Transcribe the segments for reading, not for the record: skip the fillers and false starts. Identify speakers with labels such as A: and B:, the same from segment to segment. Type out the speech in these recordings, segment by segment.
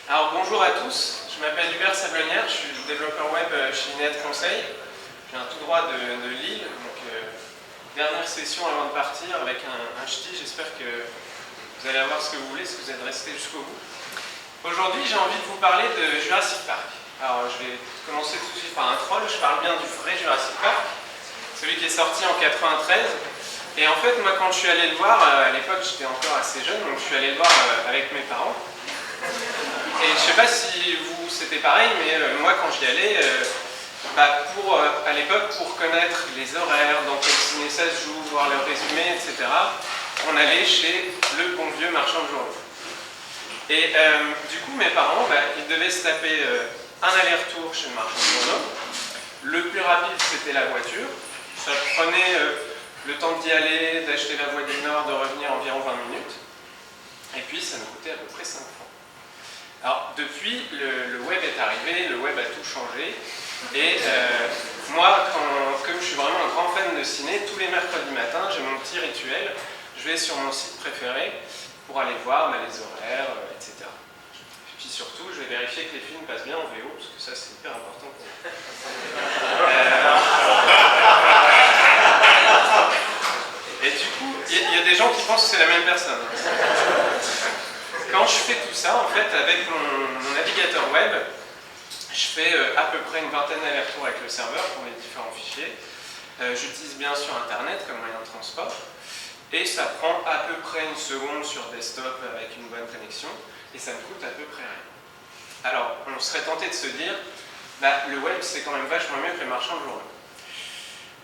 A: Alors bonjour à tous, je m'appelle Hubert Sablonnière, je suis développeur web chez Inet Conseil. Je viens tout droit de Lille, donc dernière session avant de partir avec un ch'ti. J'espère que vous allez avoir ce que vous voulez, si vous êtes resté jusqu'au bout. Aujourd'hui j'ai envie de vous parler de Jurassic Park. Alors je vais commencer tout de suite par un troll, je parle bien du vrai Jurassic Park, celui qui est sorti en 93. Et en fait moi quand je suis allé le voir, à l'époque j'étais encore assez jeune, donc je suis allé le voir avec mes parents. Et je ne sais pas si vous c'était pareil, mais moi quand j'y allais, à l'époque pour connaître les horaires, dans quel ciné ça se joue, voir le résumé, etc., on allait chez le bon vieux marchand de journaux. Et du coup mes parents, ils devaient se taper un aller-retour chez le marchand de journaux. Le plus rapide c'était la voiture, ça prenait le temps d'y aller, d'acheter la voie du Nord, de revenir environ 20 minutes. Et puis ça nous coûtait à peu près 5 francs. Alors depuis, le web est arrivé, le web a tout changé. Et moi, comme je suis vraiment un grand fan de ciné, tous les mercredis matins, j'ai mon petit rituel. Je vais sur mon site préféré pour aller voir les horaires, etc. Et puis surtout, je vais vérifier que les films passent bien en VO, parce que ça, c'est hyper important pour moi. Et du coup, il y a des gens qui pensent que c'est la même personne. Quand je fais tout ça, en fait, avec mon navigateur web, je fais à peu près une vingtaine d'allers-retours avec le serveur pour les différents fichiers. J'utilise bien sûr Internet comme moyen de transport. Et ça prend à peu près une seconde sur desktop avec une bonne connexion. Et ça me coûte à peu près rien. Alors, on serait tenté de se dire, le web c'est quand même vachement mieux que les marchands de journaux.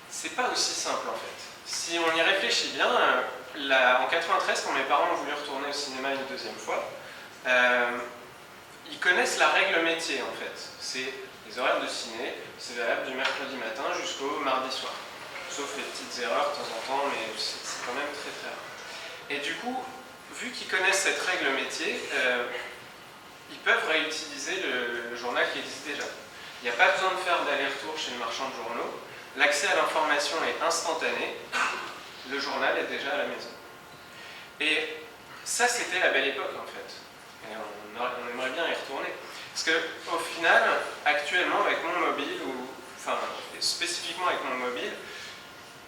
A: C'est pas aussi simple en fait. Si on y réfléchit bien, en 93, quand mes parents ont voulu retourner au cinéma une deuxième fois, ils connaissent la règle métier en fait. C'est les horaires de ciné, c'est valable du mercredi matin jusqu'au mardi soir. Sauf les petites erreurs de temps en temps, mais c'est quand même très très rare. Et du coup, vu qu'ils connaissent cette règle métier, ils peuvent réutiliser le journal qui existe déjà. Il n'y a pas besoin de faire d'aller-retour chez le marchand de journaux. L'accès à l'information est instantané. Le journal est déjà à la maison. Et ça, c'était la belle époque en fait. Et on aimerait bien y retourner. Parce qu'au final, actuellement, avec mon mobile, spécifiquement avec mon mobile,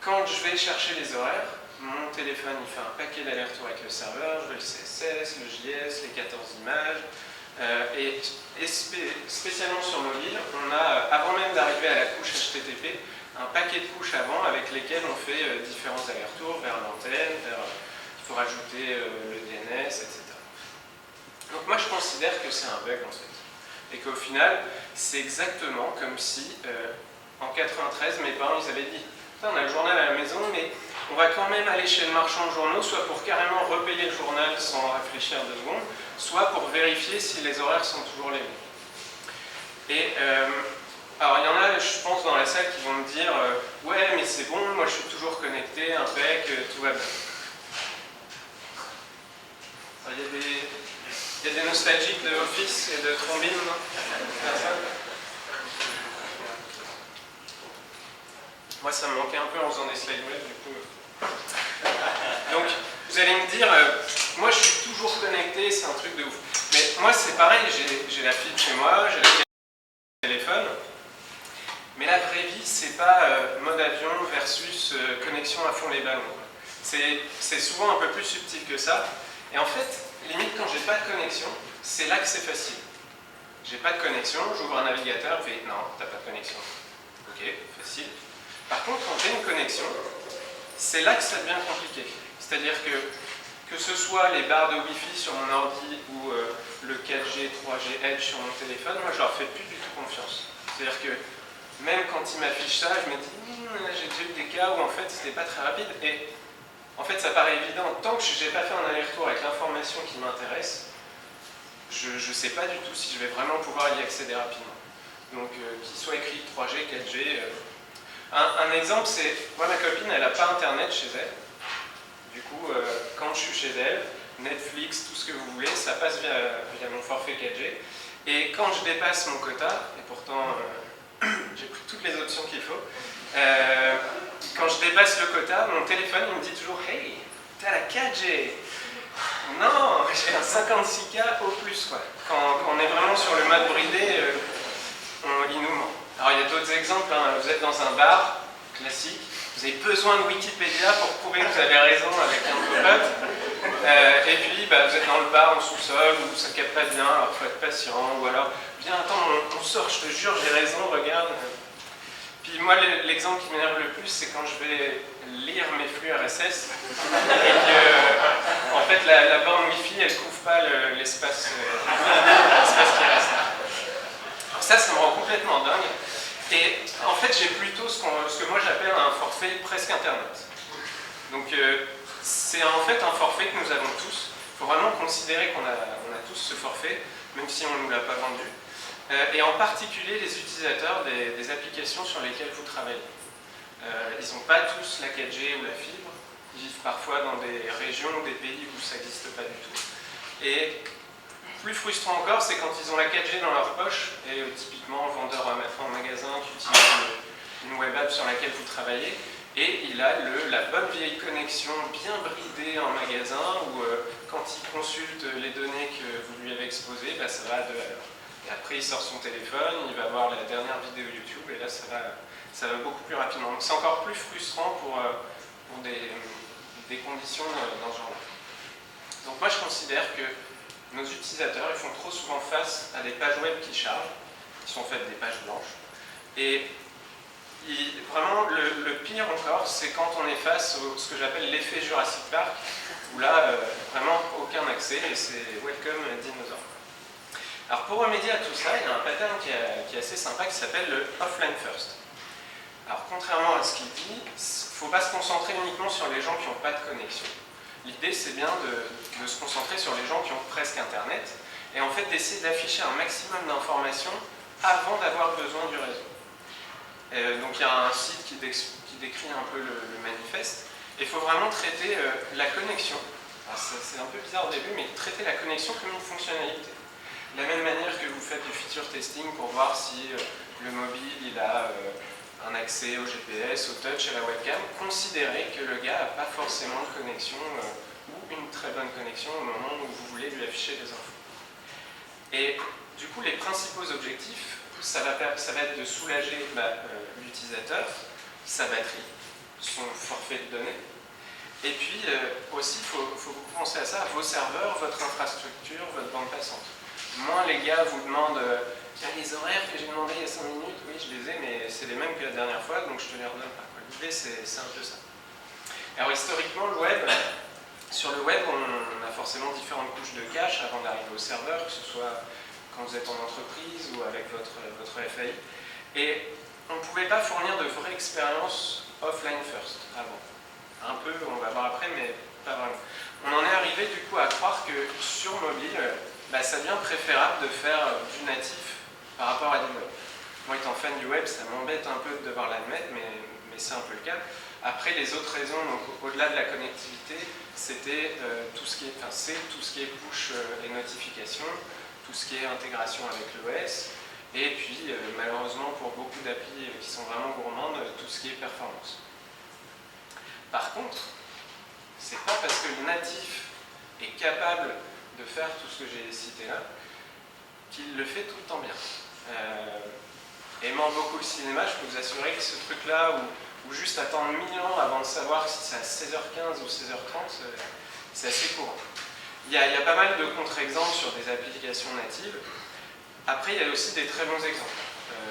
A: quand je vais chercher les horaires, mon téléphone il fait un paquet d'allers-retours avec le serveur, je veux le CSS, le JS, les 14 images. Et spécialement sur mobile, on a, avant même d'arriver à la couche HTTP, un paquet de couches avant avec lesquelles on fait différents allers-retours vers l'antenne, il faut rajouter le DNS, etc. Donc moi je considère que c'est un bug en fait. Et qu'au final, c'est exactement comme si en 93, mes parents ils avaient dit on a le journal à la maison, mais on va quand même aller chez le marchand de journaux, soit pour carrément repayer le journal sans réfléchir 2 secondes, soit pour vérifier si les horaires sont toujours les mêmes. Et alors il y en a, je pense, dans la salle qui vont me dire ouais, mais c'est bon, moi je suis toujours connecté, impec, tout va bien. Alors, il y a des nostalgiques de Office et de Trombine, non? Personne? Moi ça me manquait un peu en faisant des slides web, du coup. Donc vous allez me dire, moi je suis toujours connecté, c'est un truc de ouf. Mais moi c'est pareil, j'ai la fibre chez moi, j'ai le téléphone. Mais la vraie vie, c'est pas mode avion versus connexion à fond les ballons. C'est souvent un peu plus subtil que ça. Et en fait, limite quand j'ai pas de connexion, c'est là que c'est facile. J'ai pas de connexion, j'ouvre un navigateur, je fais non, t'as pas de connexion. Ok, facile. Par contre, quand j'ai une connexion, c'est là que ça devient compliqué. C'est-à-dire que ce soit les barres de Wi-Fi sur mon ordi ou le 4G, 3G Edge sur mon téléphone, moi je leur fais plus du tout confiance. C'est-à-dire que même quand ils m'affichent ça, je me dis j'ai déjà eu des cas où en fait c'était pas très rapide. Et en fait ça paraît évident, tant que je n'ai pas fait un aller-retour avec l'information qui m'intéresse, je ne sais pas du tout si je vais vraiment pouvoir y accéder rapidement. Donc qu'il soit écrit 3G, 4G. Un exemple, c'est, moi ma copine elle n'a pas internet chez elle. Du coup, quand je suis chez elle, Netflix, tout ce que vous voulez, ça passe via mon forfait 4G. Et quand je dépasse mon quota, et pourtant j'ai pris toutes les options qu'il faut, quand je dépasse le quota, mon téléphone il me dit toujours « Hey, t'as la 4G !» Non, j'ai un 56K au plus, quoi. Quand on est vraiment sur le mode bridé, il nous ment. Alors il y a d'autres exemples, hein. Vous êtes dans un bar, classique, vous avez besoin de Wikipédia pour prouver que vous avez raison avec un de vos potes, et puis vous êtes dans le bar en sous-sol, où ça ne capte pas bien, alors il faut être patient, ou alors, viens, attends, on sort, je te jure, j'ai raison, regarde. Puis moi, l'exemple qui m'énerve le plus, c'est quand je vais lire mes flux RSS, et que, en fait, la borne Wi-Fi, elle ne couvre pas l'espace qui reste. Alors ça me rend complètement dingue. Et en fait, j'ai plutôt ce que moi j'appelle un forfait presque Internet. Donc, c'est en fait un forfait que nous avons tous. Il faut vraiment considérer qu'on a tous ce forfait, même si on ne nous l'a pas vendu. Et en particulier les utilisateurs des applications sur lesquelles vous travaillez. Ils n'ont pas tous la 4G ou la fibre. Ils vivent parfois dans des régions ou des pays où ça n'existe pas du tout. Et plus frustrant encore, c'est quand ils ont la 4G dans leur poche, et typiquement le vendeur en magasin qui utilise une web app sur laquelle vous travaillez, et il a la bonne vieille connexion bien bridée en magasin, où quand il consulte les données que vous lui avez exposées, ça va à 2 à l'heure. Et après il sort son téléphone, il va voir la dernière vidéo YouTube, et là ça va beaucoup plus rapidement. Donc c'est encore plus frustrant pour des conditions dans ce genre-là. Donc moi je considère que nos utilisateurs, ils font trop souvent face à des pages web qui chargent, qui sont en fait des pages blanches. Et vraiment, le pire encore, c'est quand on est face à ce que j'appelle l'effet Jurassic Park, où là, vraiment aucun accès, et c'est welcome dinosaure. Alors pour remédier à tout ça, il y a un pattern qui est assez sympa qui s'appelle le offline first. Alors contrairement à ce qu'il dit, il ne faut pas se concentrer uniquement sur les gens qui n'ont pas de connexion. L'idée, c'est bien de se concentrer sur les gens qui ont presque Internet et en fait d'essayer d'afficher un maximum d'informations avant d'avoir besoin du réseau. Donc il y a un site qui décrit un peu le manifeste et il faut vraiment traiter la connexion. C'est un peu bizarre au début, mais traiter la connexion comme une fonctionnalité. De la même manière que vous faites du feature testing pour voir si le mobile il a un accès au GPS, au touch, à la webcam, considérez que le gars n'a pas forcément de connexion ou une très bonne connexion au moment où vous voulez lui afficher des infos. Et du coup, les principaux objectifs, ça va être de soulager l'utilisateur, sa batterie, son forfait de données, et puis aussi, il faut vous penser à ça, vos serveurs, votre infrastructure, votre bande passante. Moins les gars vous demandent les horaires que j'ai demandé il y a 5 minutes, oui je les ai, mais c'est les mêmes que la dernière fois, donc je te les redonne pas. L'idée c'est un peu ça. Alors historiquement, sur le web, on a forcément différentes couches de cache avant d'arriver au serveur, que ce soit quand vous êtes en entreprise ou avec votre FAI. Et on ne pouvait pas fournir de vraies expériences offline first avant. Un peu, on va voir après, mais pas vraiment. On en est arrivé du coup à croire que sur mobile, ça devient préférable de faire du natif par rapport à du web. Moi étant fan du web, ça m'embête un peu de devoir l'admettre, mais c'est un peu le cas. Après, les autres raisons, au-delà de la connectivité, c'était tout ce qui est push et notifications, tout ce qui est intégration avec l'OS, et puis malheureusement pour beaucoup d'applis qui sont vraiment gourmandes, tout ce qui est performance. Par contre, c'est pas parce que le natif est capable de faire tout ce que j'ai cité là, qu'il le fait tout le temps bien. Aimant beaucoup le cinéma, je peux vous assurer que ce truc-là, où juste attendre 1000 ans avant de savoir si c'est à 16h15 ou 16h30, c'est assez courant. Il y a pas mal de contre-exemples sur des applications natives. Après, il y a aussi des très bons exemples.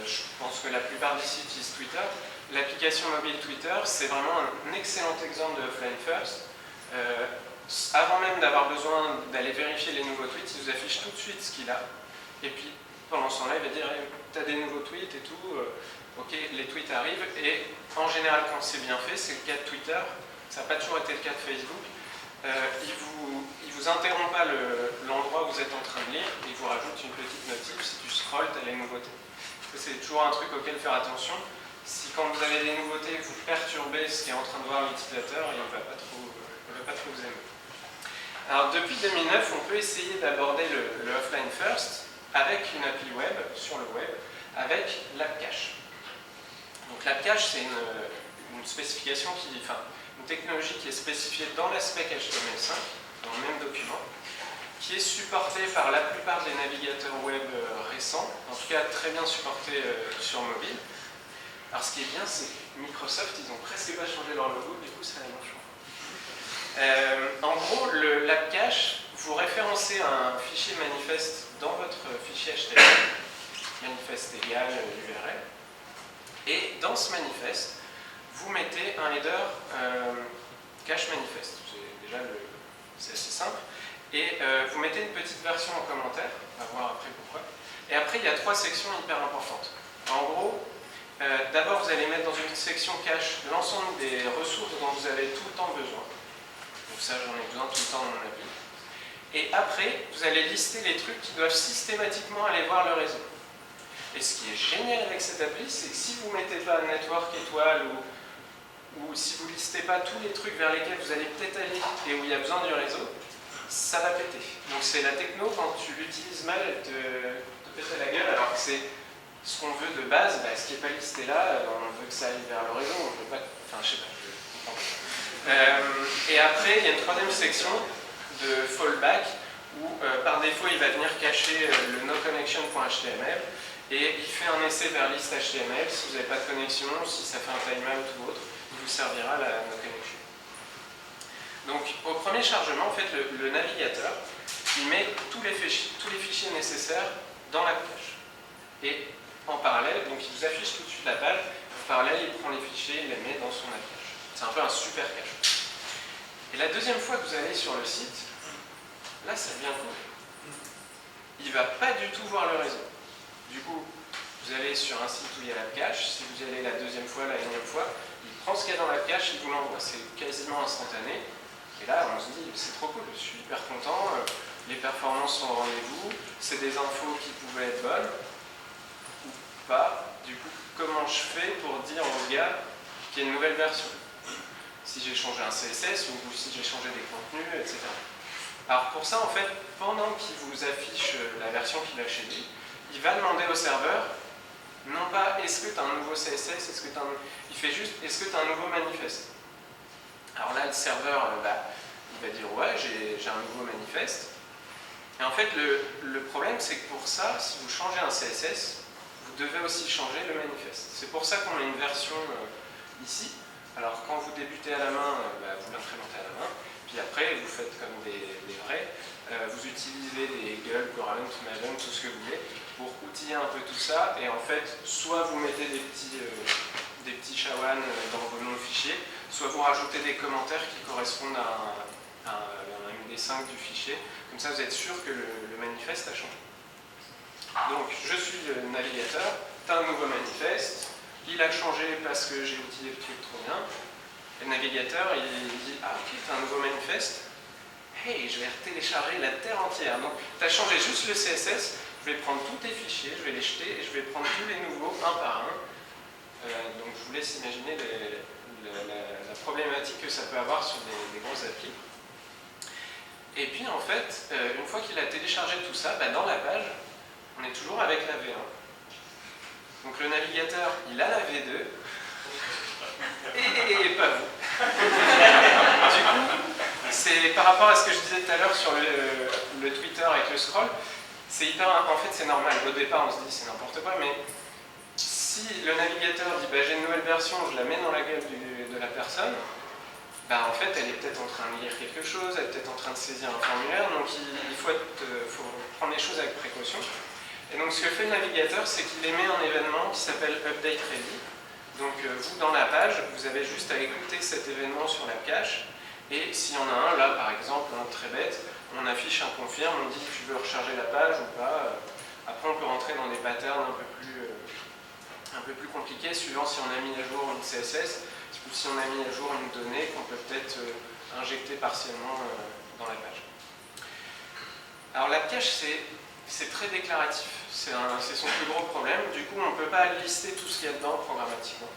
A: Je pense que la plupart des sites utilisent Twitter. L'application mobile Twitter, c'est vraiment un excellent exemple de offline first. Avant même d'avoir besoin d'aller vérifier les nouveaux tweets, il vous affiche tout de suite ce qu'il a. Et puis, pendant ce temps-là, il va dire hey, « t'as des nouveaux tweets et tout, ok, les tweets arrivent. » Et en général, quand c'est bien fait, c'est le cas de Twitter, ça n'a pas toujours été le cas de Facebook, il vous interrompt pas l'endroit où vous êtes en train de lire, il vous rajoute une petite notif, si tu scrolles, tu as les nouveautés. C'est toujours un truc auquel faire attention. Si quand vous avez des nouveautés, vous perturbez ce qui est en train de voir l'utilisateur, il ne va pas trop vous aimer. Alors depuis 2009, on peut essayer d'aborder le offline first avec une appli web, sur le web, avec l'app cache. Donc l'app cache, c'est une spécification une technologie qui est spécifiée dans la spec HTML5, dans le même document, qui est supporté par la plupart des navigateurs web récents, en tout cas très bien supporté sur mobile. Alors ce qui est bien, c'est que Microsoft, ils n'ont presque pas changé leur logo, du coup c'est la même chose. En gros, l'app cache, vous référencez un fichier manifeste dans votre fichier HTML, manifeste égal URL, et dans ce manifeste, vous mettez un header cache manifeste. C'est assez simple. Et vous mettez une petite version en commentaire, on va voir après pourquoi. Et après, il y a 3 sections hyper importantes. En gros, d'abord, vous allez mettre dans une section cache l'ensemble des ressources dont vous avez tout le temps besoin. Donc ça, j'en ai besoin tout le temps dans mon appli. Et après, vous allez lister les trucs qui doivent systématiquement aller voir le réseau. Et ce qui est génial avec cette appli, c'est que si vous ne mettez pas network étoile ou si vous ne listez pas tous les trucs vers lesquels vous allez peut-être aller et où il y a besoin du réseau, ça va péter. Donc c'est la techno, quand tu l'utilises mal, elle te pète à la gueule, alors que c'est ce qu'on veut de base, ce qui n'est pas listé là, on veut que ça aille vers le réseau, on veut pas... Enfin, je sais pas, je comprends. Et après, il y a une 3e section de fallback, où par défaut, il va venir cacher le noconnection.html, et il fait un essai vers liste HTML. Si vous n'avez pas de connexion, si ça fait un timeout ou autre, il vous servira la noconnection. Donc, au premier chargement, en fait, le navigateur, il met tous les fichiers nécessaires dans la cache. Et en parallèle, donc il vous affiche tout de suite la page, en parallèle, il prend les fichiers, il les met dans son app cache. C'est un peu un super cache. Et la deuxième fois que vous allez sur le site, là, ça devient cool. Il ne va pas du tout voir le réseau. Du coup, vous allez sur un site où il y a l'app cache, si vous y allez la deuxième fois, la énième fois, il prend ce qu'il y a dans l'app cache, il vous l'envoie. C'est quasiment instantané. Et là, on se dit, c'est trop cool, je suis hyper content, les performances sont au rendez-vous, c'est des infos qui pouvaient être bonnes, ou pas. Du coup, comment je fais pour dire aux gars qu'il y a une nouvelle version? Si j'ai changé un CSS ou si j'ai changé des contenus, etc. Alors pour ça, en fait, pendant qu'il vous affiche la version qu'il a chez lui, il va demander au serveur, non pas est-ce que tu as un nouveau CSS, est-ce que il fait juste est-ce que tu as un nouveau manifeste. Alors là, le serveur, il va dire ouais, j'ai un nouveau manifeste. Et en fait, le problème, c'est que pour ça, si vous changez un CSS, vous devez aussi changer le manifeste. C'est pour ça qu'on a une version ici. Alors quand vous débutez à la main, vous l'implémentez à la main. Puis après, vous faites comme des vrais. Vous utilisez des Gulp, Courant, Maven, tout ce que vous voulez, pour outiller un peu tout ça. Et en fait, soit vous mettez des petits shawan dans vos noms de fichiers, soit vous rajoutez des commentaires qui correspondent à un MD5 du fichier. Comme ça, vous êtes sûr que le manifeste a changé. Donc, je suis le navigateur, tu as un nouveau manifeste, il a changé parce que j'ai outillé le truc trop bien. Et le navigateur, il dit ah ok, tu as un nouveau manifeste, hey, je vais télécharger la terre entière. Donc, tu as changé juste le CSS, je vais prendre tous tes fichiers, je vais les jeter et je vais prendre tous les nouveaux un par un. Donc, je vous laisse imaginer la problématique que ça peut avoir sur des grosses applis. Et puis, en fait, une fois qu'il a téléchargé tout ça, dans la page, on est toujours avec la V1. Donc, le navigateur, il a la V2, et pas vous. Du coup, c'est par rapport à ce que je disais tout à l'heure sur le Twitter avec le scroll, c'est hyper. En fait, c'est normal. Au départ, on se dit c'est n'importe quoi, mais si le navigateur dit j'ai une nouvelle version, je la mets dans la gueule de la personne, en fait, elle est peut-être en train de lire quelque chose, elle est peut-être en train de saisir un formulaire, donc il faut prendre les choses avec précaution. Et donc, ce que fait le navigateur, c'est qu'il émet un événement qui s'appelle Update Ready. Donc, vous, dans la page, vous avez juste à écouter cet événement sur la cache. Et s'il y en a un, là, par exemple, très bête, on affiche un confirme, on dit tu veux recharger la page ou pas. Après, on peut rentrer dans des patterns un peu plus compliqués, suivant si on a mis à jour une CSS ou si on a mis à jour une donnée qu'on peut peut-être injecter partiellement dans la page. Alors, la cache, c'est très déclaratif. C'est son plus gros problème. Du coup, on ne peut pas lister tout ce qu'il y a dedans programmatiquement.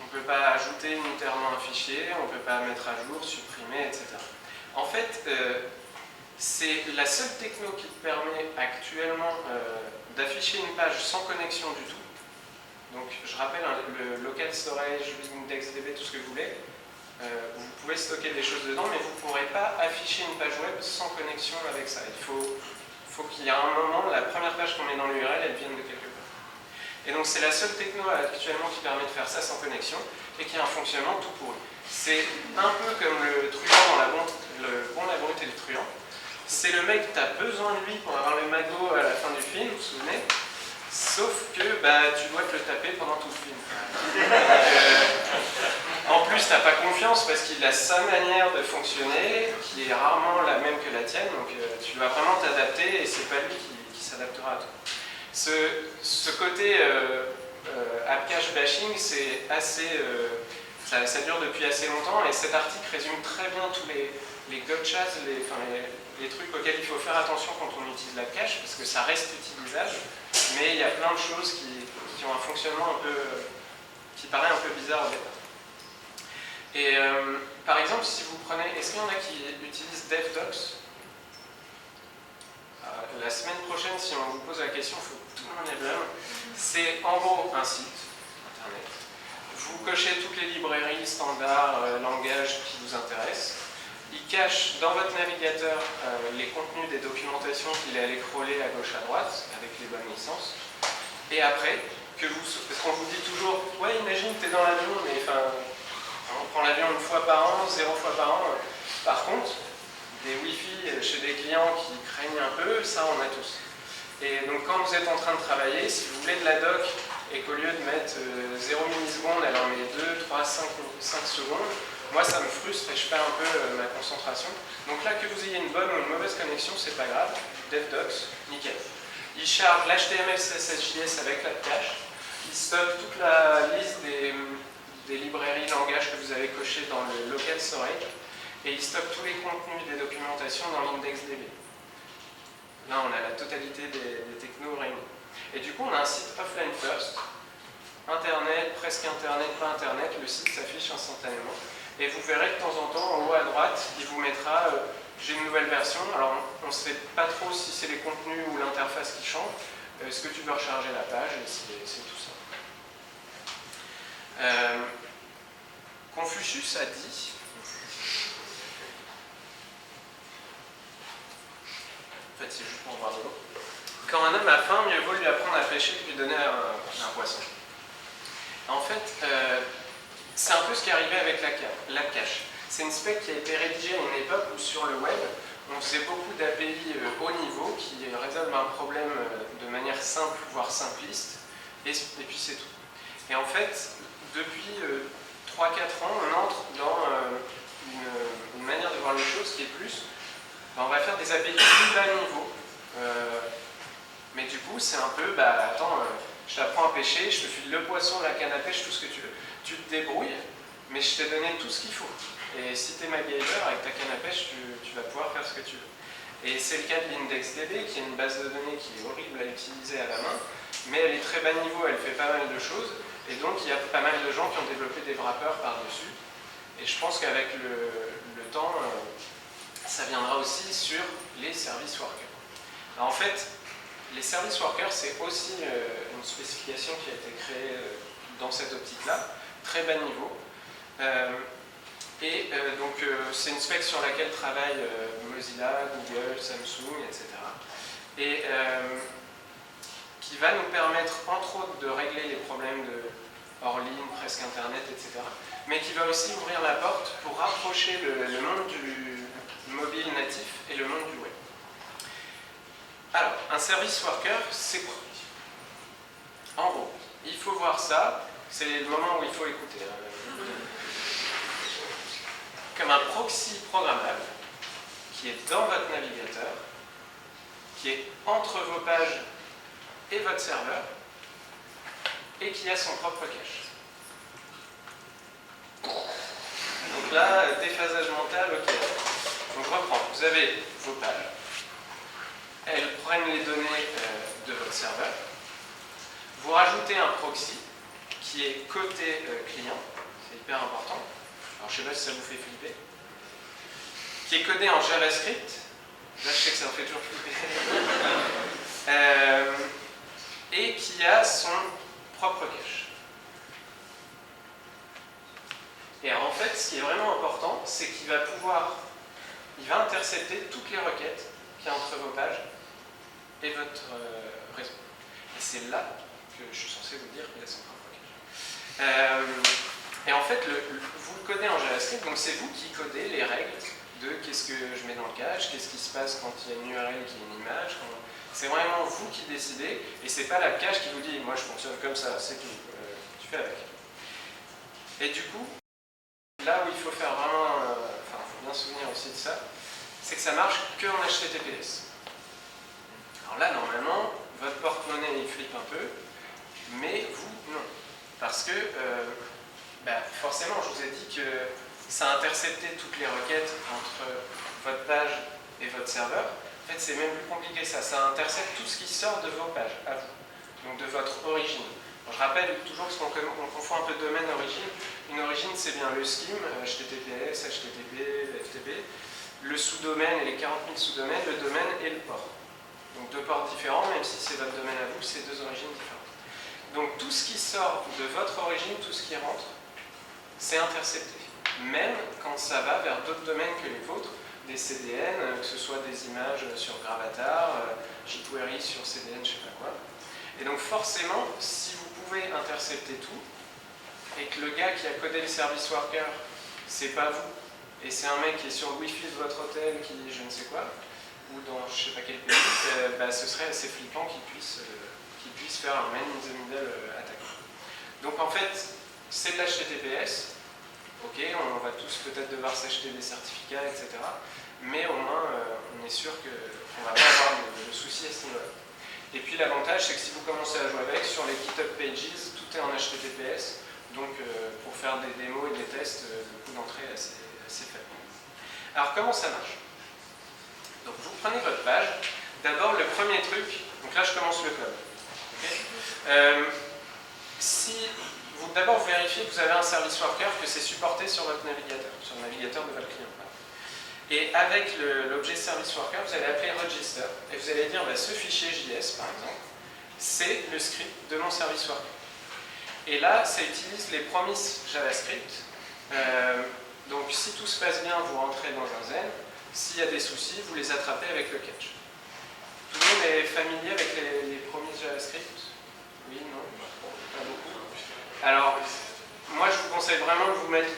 A: On ne peut pas ajouter unitairement un fichier, on ne peut pas mettre à jour, supprimer, etc. En fait, c'est la seule techno qui permet actuellement d'afficher une page sans connexion du tout. Donc, je rappelle, le local storage, indexDB, tout ce que vous voulez, Vous pouvez stocker des choses dedans, mais vous ne pourrez pas afficher une page web sans connexion avec ça. Il faut qu'il y ait un moment, la première page qu'on met dans l'URL, elle vienne de quelque part. Et donc c'est la seule techno actuellement qui permet de faire ça sans connexion et qui a un fonctionnement tout pourri. C'est un peu comme le truand dans le bon, la brute et le truand. C'est le mec, tu as besoin de lui pour avoir le magot à la fin du film, vous vous souvenez? Sauf que tu dois te le taper pendant tout le film. En plus, tu n'as pas confiance parce qu'il a sa manière de fonctionner, qui est rarement la même que la tienne, donc tu dois vraiment t'adapter et c'est pas lui qui s'adaptera à toi. Ce côté app cache bashing, c'est assez, ça dure depuis assez longtemps et cet article résume très bien tous les gotchas, les trucs auxquels il faut faire attention quand on utilise l'app cache parce que ça reste utilisable, mais il y a plein de choses qui ont un fonctionnement qui paraît un peu bizarre au départ. Et par exemple, si vous prenez, est-ce qu'il y en a qui utilisent DevDocs? La semaine prochaine, si on vous pose la question, il faut que tout le monde ait le même. C'est en gros un site internet. Vous cochez toutes les librairies, standards, langages qui vous intéressent. Il cache dans votre navigateur les contenus des documentations qu'il est allé crawler à gauche à droite avec les bonnes licences. Et après, parce qu'on vous dit toujours, ouais, imagine que tu es dans l'avion, mais on prend l'avion une fois par an, 0 fois par an. Par contre, des Wi-Fi chez des clients qui craignent un peu, ça on a tous. Et donc quand vous êtes en train de travailler, si vous voulez de la doc et qu'au lieu de mettre 0 millisecondes, elle en met 2, 3, 5 secondes, moi ça me frustre et je perds un peu ma concentration. Donc là, que vous ayez une bonne ou une mauvaise connexion, c'est pas grave. DevDocs, nickel. Il charge l'HTML, CSS, JS avec la cache. Il stocke toute la liste des librairies langages que vous avez cochées dans le local storage. Et il stocke tous les contenus des documentations dans l'index.db. Là, on a la totalité des technos réunis. Et du coup, on a un site offline first. Internet, presque Internet, pas Internet, le site s'affiche instantanément. Et vous verrez de temps en temps, en haut à droite, il vous mettra j'ai une nouvelle version. Alors, on ne sait pas trop si c'est les contenus ou l'interface qui change. Est-ce que tu veux recharger la page? Et c'est tout ça. Confucius a dit... En fait, c'est juste pour voir de l'eau. Quand un homme a faim, mieux vaut lui apprendre à pêcher que lui donner un poisson. En fait, c'est un peu ce qui est arrivé avec la cache. C'est une spec qui a été rédigée à une époque où sur le web, on faisait beaucoup d'API haut niveau qui résolvent un problème de manière simple, voire simpliste, et puis c'est tout. Et en fait, depuis 3-4 ans, on entre dans une manière de voir les choses qui est plus... on va faire des API plus bas niveau, mais du coup c'est un peu, attends, je t'apprends à pêcher, je te file le poisson, la canne à pêche, tout ce que tu veux. Tu te débrouilles, mais je t'ai donné tout ce qu'il faut. Et si tu es MacGyver, avec ta canne à pêche, tu vas pouvoir faire ce que tu veux. Et c'est le cas de l'index.db, qui est une base de données qui est horrible à utiliser à la main, mais elle est très bas niveau, elle fait pas mal de choses, et donc il y a pas mal de gens qui ont développé des wrappers par-dessus. Et je pense qu'avec le temps... ça viendra aussi sur les service workers. Alors en fait, les service workers, c'est aussi une spécification qui a été créée dans cette optique-là, très bas niveau. Donc c'est une spec sur laquelle travaillent Mozilla, Google, Samsung, etc. Et qui va nous permettre, entre autres, de régler les problèmes de hors-ligne, presque Internet, etc. Mais qui va aussi ouvrir la porte pour rapprocher le monde du mobile natif et le monde du web. Alors, un service worker, c'est quoi? En gros, il faut voir ça, c'est le moment où il faut écouter. Comme un proxy programmable qui est dans votre navigateur, qui est entre vos pages et votre serveur, et qui a son propre cache. Donc là, déphasage mental, ok. Donc je reprends, vous avez vos pages, elles prennent les données de votre serveur, vous rajoutez un proxy qui est côté client, c'est hyper important, alors je ne sais pas si ça vous fait flipper, qui est codé en JavaScript, là je sais que ça vous fait toujours flipper, et qui a son propre cache. Et en fait, ce qui est vraiment important, c'est qu'il va intercepter toutes les requêtes qu'il y a entre vos pages et votre réseau. Et c'est là que je suis censé vous dire qu'il y a son propre cache. Et en fait, vous le codez en JavaScript, donc c'est vous qui codez les règles de qu'est-ce que je mets dans le cache, qu'est-ce qui se passe quand il y a une URL qui est une image. C'est vraiment vous qui décidez, et c'est pas la cache qui vous dit « moi je fonctionne comme ça, c'est tout, tu fais avec ». Et du coup, là où il faut faire vraiment, enfin il faut bien se souvenir aussi de ça, c'est que ça marche que en HTTPS. Alors là, normalement, votre porte-monnaie il flippe un peu, mais vous, non. Parce que, forcément, je vous ai dit que ça interceptait toutes les requêtes entre votre page et votre serveur. En fait, c'est même plus compliqué ça. Ça intercepte tout ce qui sort de vos pages, à vous. Donc de votre origine. Alors, je rappelle toujours, parce qu'on confond un peu domaine origine. Une origine, c'est bien le scheme, HTTPS, HTTP, FTP, le sous-domaine et les 40 000 sous-domaines, le domaine et le port. Donc deux ports différents, même si c'est votre domaine à vous, c'est deux origines différentes. Donc tout ce qui sort de votre origine, tout ce qui rentre, c'est intercepté. Même quand ça va vers d'autres domaines que les vôtres, des CDN, que ce soit des images sur Gravatar, jQuery sur CDN, je sais pas quoi. Et donc forcément, si vous pouvez intercepter tout, et que le gars qui a codé le service worker, c'est pas vous, et c'est un mec qui est sur le Wi-Fi de votre hôtel, qui je ne sais quoi, ou dans je sais pas quel pays, ce serait assez flippant qu'il puisse faire un man in the middle attaque. Donc en fait, c'est de l'HTTPS, ok, on va tous peut-être devoir s'acheter des certificats, etc. Mais au moins, on est sûr qu'on ne va pas avoir de soucis à ce niveau-là. Et puis l'avantage, c'est que si vous commencez à jouer avec, sur les GitHub Pages, tout est en HTTPS, donc pour faire des démos et des tests, le coût d'entrée est assez faible. Alors comment ça marche? Donc vous prenez votre page, d'abord le premier truc, donc là je commence le code. Okay, d'abord vous vérifiez que vous avez un service worker, que c'est supporté sur votre navigateur, sur le navigateur de votre client. Et avec l'objet service worker, vous allez appeler register et vous allez dire ce fichier JS par exemple, c'est le script de mon service worker. Et là, ça utilise les promises JavaScript. Donc si tout se passe bien, vous rentrez dans un zen. S'il y a des soucis, vous les attrapez avec le catch. Tout le monde est familier avec les promises JavaScript? Oui, non? Pas beaucoup. Alors, moi je vous conseille vraiment de vous mettre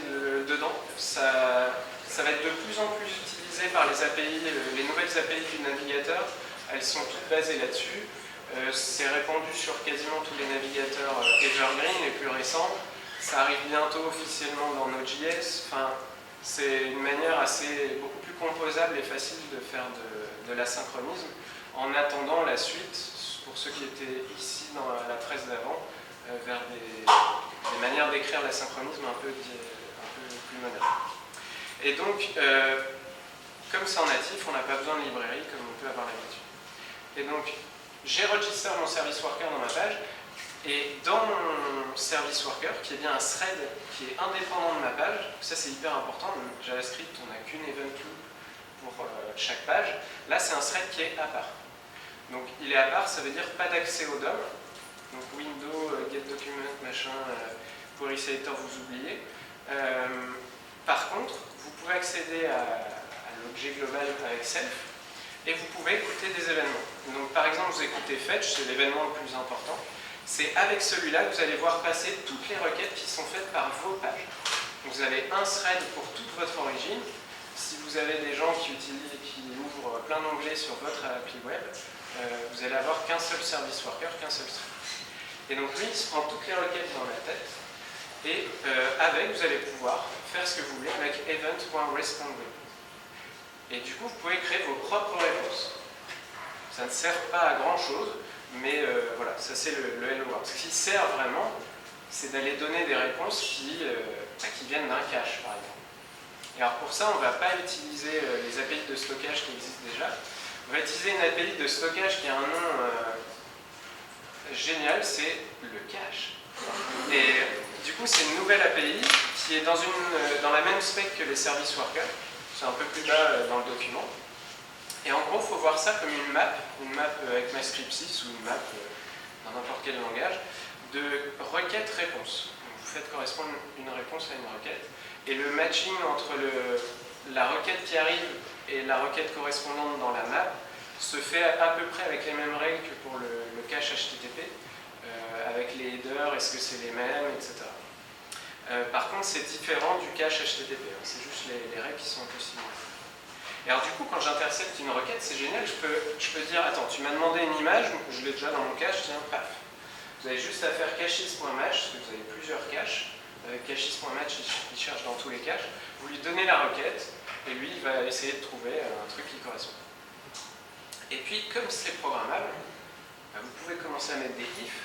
A: dedans. Ça va être de plus en plus utilisé par les API, les nouvelles API du navigateur. Elles sont toutes basées là-dessus. C'est répandu sur quasiment tous les navigateurs Evergreen, les plus récents. Ça arrive bientôt officiellement dans Node.js. Enfin, c'est une manière beaucoup plus composable et facile de faire de l'asynchronisme, en attendant la suite, pour ceux qui étaient ici dans la presse d'avant, vers des manières d'écrire l'asynchronisme un peu plus modernes. Et donc, comme c'est en natif, on n'a pas besoin de librairie comme on peut avoir l'habitude. Et donc, j'ai registré mon service worker dans ma page, et dans mon service worker, qui est bien un thread qui est indépendant de ma page, ça c'est hyper important, dans JavaScript on n'a qu'une event loop pour chaque page, là c'est un thread qui est à part. Donc il est à part, ça veut dire pas d'accès au DOM, donc window, get document, machin, query selector vous oubliez. Par contre, vous pouvez accéder à l'objet global avec self, et vous pouvez écouter des événements. Donc par exemple, vous écoutez fetch, c'est l'événement le plus important. C'est avec celui-là que vous allez voir passer toutes les requêtes qui sont faites par vos pages. Donc vous avez un thread pour toute votre origine. Si vous avez des gens qui ouvrent plein d'onglets sur votre appli web, vous allez avoir qu'un seul service worker, qu'un seul thread. Et donc lui, il se prend toutes les requêtes dans la tête, et avec, vous allez pouvoir faire ce que vous voulez avec event.respondWith. Et du coup, vous pouvez créer vos propres réponses. Ça ne sert pas à grand chose, mais voilà, ça c'est le Hello World. Ce qui sert vraiment, c'est d'aller donner des réponses qui viennent d'un cache, par exemple. Et alors pour ça, on ne va pas utiliser les API de stockage qui existent déjà. On va utiliser une API de stockage qui a un nom génial, c'est le cache. Et du coup, c'est une nouvelle API qui est dans la même spec que les service workers. C'est un peu plus bas dans le document. Et en gros, il faut voir ça comme une map avec MyScript 6 ou une map dans n'importe quel langage, de requête-réponse. Vous faites correspondre une réponse à une requête. et le matching entre la requête qui arrive et la requête correspondante dans la map se fait à peu près avec les mêmes règles que pour le cache HTTP, avec les headers, est-ce que c'est les mêmes, etc. Par contre, c'est différent du cache HTTP, hein, c'est juste les règles qui sont un peu similaires. Et alors du coup, quand j'intercepte une requête, c'est génial, je peux dire, attends, tu m'as demandé une image, donc je l'ai déjà dans mon cache, tiens, paf. Vous avez juste à faire cachis.match, parce que vous avez plusieurs caches. Avec cachis.match, il cherche dans tous les caches. Vous lui donnez la requête, et lui, il va essayer de trouver un truc qui correspond. Et puis, comme c'est programmable, vous pouvez commencer à mettre des ifs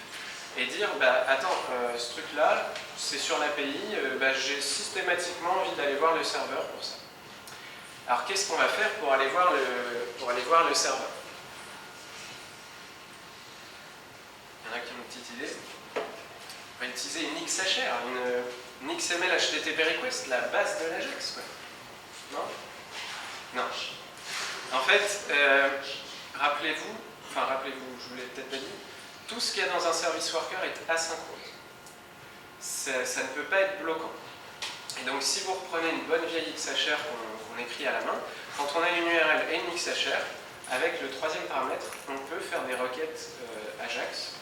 A: et dire, attends, ce truc-là, c'est sur l'API, j'ai systématiquement envie d'aller voir le serveur pour ça. Alors, qu'est-ce qu'on va faire pour aller voir le serveur? Il y en a qui ont une petite idée. On va utiliser une XHR, une XML HTTP request, la base de l'Ajax, quoi. Non? Non. En fait, rappelez-vous, je vous l'ai peut-être pas dit, tout ce qu'il y a dans un service worker est asynchrone. Ça ne peut pas être bloquant. Et donc, si vous reprenez une bonne vieille XHR qu'on écrit à la main, quand on a une URL et une XHR, avec le troisième paramètre, on peut faire des requêtes Ajax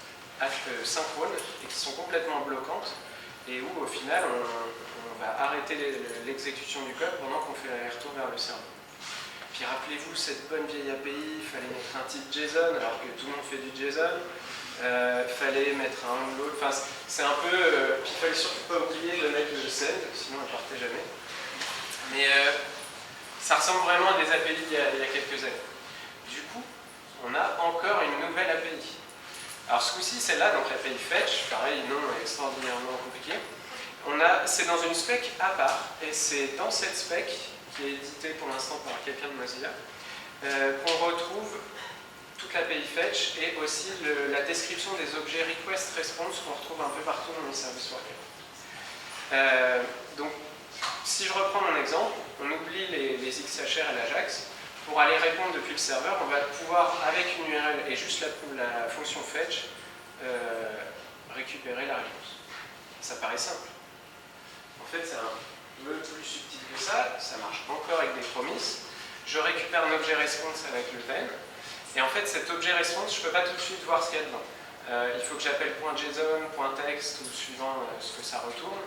A: synchrones et qui sont complètement bloquantes et où, au final, on va arrêter l'exécution du code pendant qu'on fait l'aller-retour vers le serveur. Puis rappelez-vous cette bonne vieille API, il fallait mettre un type JSON alors que tout le monde fait du JSON. Fallait mettre un load, enfin c'est un peu, puis il fallait surtout pas oublier de mettre le send, sinon elle partait jamais. Mais ça ressemble vraiment à des API il y a quelques années. Du coup, on a encore une nouvelle API. Alors ce coup-ci, celle-là, donc l'API fetch, pareil, nom extraordinairement compliqué. C'est dans une spec à part, et c'est dans cette spec, qui est éditée pour l'instant par quelqu'un de Mozilla, qu'on retrouve toute l'API fetch et aussi la description des objets request response qu'on retrouve un peu partout dans les services worker. Donc, si je reprends mon exemple, on oublie les XHR et l'Ajax. Pour aller répondre depuis le serveur, on va pouvoir, avec une URL et juste la fonction fetch, récupérer la réponse. Ça paraît simple. En fait, c'est un peu plus subtil que ça. Ça marche encore avec des promises. Je récupère un objet response avec le then. Et en fait, cet objet response, je ne peux pas tout de suite voir ce qu'il y a dedans. Il faut que j'appelle .json, .text ou suivant ce que ça retourne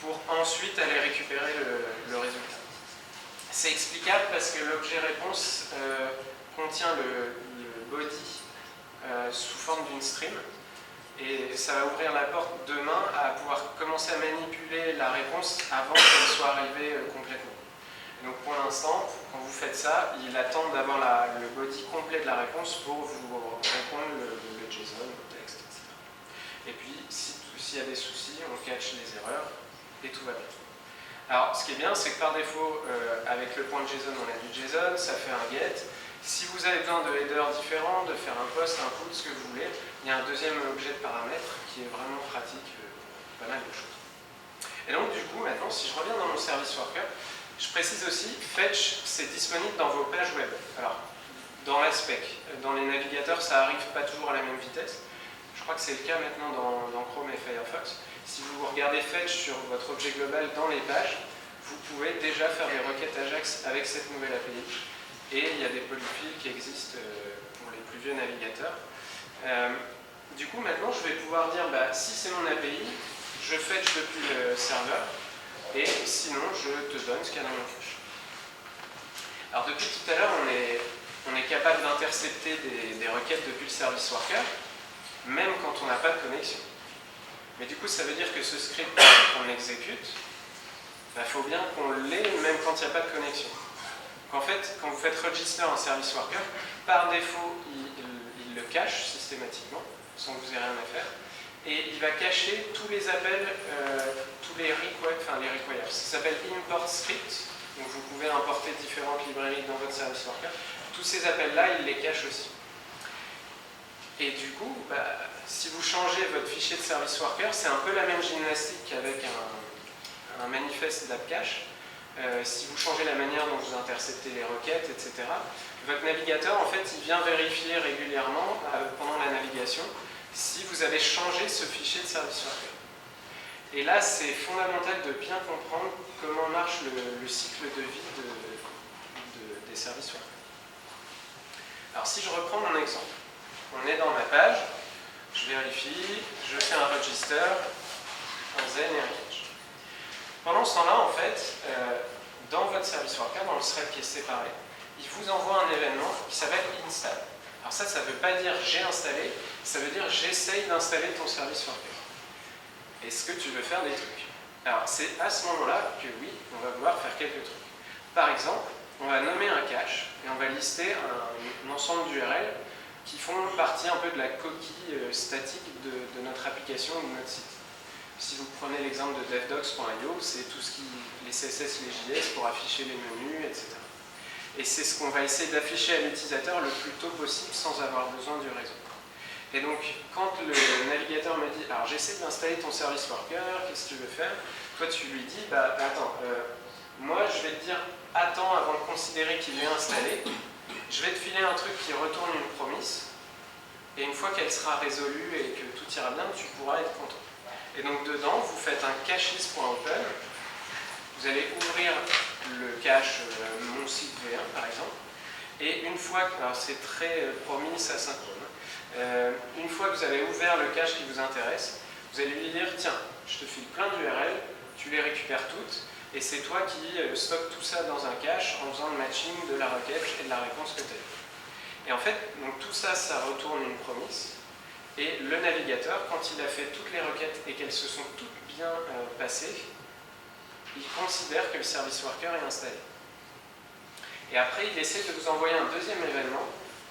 A: pour ensuite aller récupérer le résultat. C'est explicable parce que l'objet réponse contient le body sous forme d'une stream et ça va ouvrir la porte demain à pouvoir commencer à manipuler la réponse avant qu'elle soit arrivée complètement. Donc pour l'instant, quand vous faites ça, il attend d'avoir le body complet de la réponse pour vous répondre le JSON, le texte, etc. Et puis, s'il y a des soucis, on catch les erreurs et tout va bien. Alors, ce qui est bien, c'est que par défaut, avec le point JSON, on a du JSON, ça fait un get. Si vous avez besoin de headers différents, de faire un post, un put, ce que vous voulez, il y a un deuxième objet de paramètre qui est vraiment pratique, pas mal de choses. Et donc, du coup, maintenant, si je reviens dans mon service worker, je précise aussi, fetch, c'est disponible dans vos pages web. Alors, dans la spec, dans les navigateurs, ça arrive pas toujours à la même vitesse. Je crois que c'est le cas maintenant dans Chrome et Firefox. Si vous regardez fetch sur votre objet global dans les pages, vous pouvez déjà faire des requêtes Ajax avec cette nouvelle API. Et il y a des polyfills qui existent pour les plus vieux navigateurs. Du coup, maintenant, je vais pouvoir dire, si c'est mon API, je fetch depuis le serveur. Et sinon, je te donne ce qu'il y a dans mon cache. Alors depuis tout à l'heure, on est capable d'intercepter des requêtes depuis le service worker, même quand on n'a pas de connexion. Mais du coup, ça veut dire que ce script qu'on exécute, il faut bien qu'on l'ait même quand il n'y a pas de connexion. Donc en fait, quand vous faites register un service worker, par défaut, il le cache systématiquement, sans que vous ayez rien à faire. Et il va cacher tous les appels, tous les requires. Ça s'appelle import script, donc vous pouvez importer différentes librairies dans votre service worker. Tous ces appels-là, il les cache aussi. Et du coup, si vous changez votre fichier de service worker, c'est un peu la même gymnastique qu'avec un manifeste d'app-cache. Si vous changez la manière dont vous interceptez les requêtes, etc., votre navigateur, en fait, il vient vérifier régulièrement, pendant la navigation, si vous avez changé ce fichier de service worker. Et là, c'est fondamental de bien comprendre comment marche le cycle de vie des services web. Alors si je reprends mon exemple, on est dans ma page, je vérifie, je fais un register, un zen et un cache. Pendant ce temps-là, en fait, dans votre service worker, dans le thread qui est séparé, il vous envoie un événement qui s'appelle install. Alors ça ne veut pas dire j'ai installé, ça veut dire j'essaye d'installer ton service worker. Est-ce que tu veux faire des trucs? Alors c'est à ce moment-là que oui, on va vouloir faire quelques trucs. Par exemple, on va nommer un cache et on va lister un ensemble d'URL qui font partie un peu de la coquille statique de notre application ou de notre site. Si vous prenez l'exemple de devdocs.io, c'est tout ce qui les CSS, les JS pour afficher les menus, etc. Et c'est ce qu'on va essayer d'afficher à l'utilisateur le plus tôt possible sans avoir besoin du réseau. Et donc, quand le navigateur me dit « Alors, j'essaie d'installer ton service worker, qu'est-ce que tu veux faire ?» Toi, tu lui dis « Bah, attends, moi, je vais te dire « Attends avant de considérer qu'il est installé. Je vais te filer un truc qui retourne une promise. Et une fois qu'elle sera résolue et que tout ira bien, tu pourras être content. » Et donc, dedans, vous faites un caches.open. Vous allez ouvrir le cache mon site V1 par exemple, et une fois que, alors c'est très promis, asynchrone, une fois que vous avez ouvert le cache qui vous intéresse, vous allez lui dire tiens, je te file plein d'URL, tu les récupères toutes, et c'est toi qui stocke tout ça dans un cache en faisant le matching de la requête et de la réponse que tu as eue. Et en fait, donc tout ça, ça retourne une promise, et le navigateur, quand il a fait toutes les requêtes et qu'elles se sont toutes bien passées, il considère que le service worker est installé. Et après, il essaie de vous envoyer un deuxième événement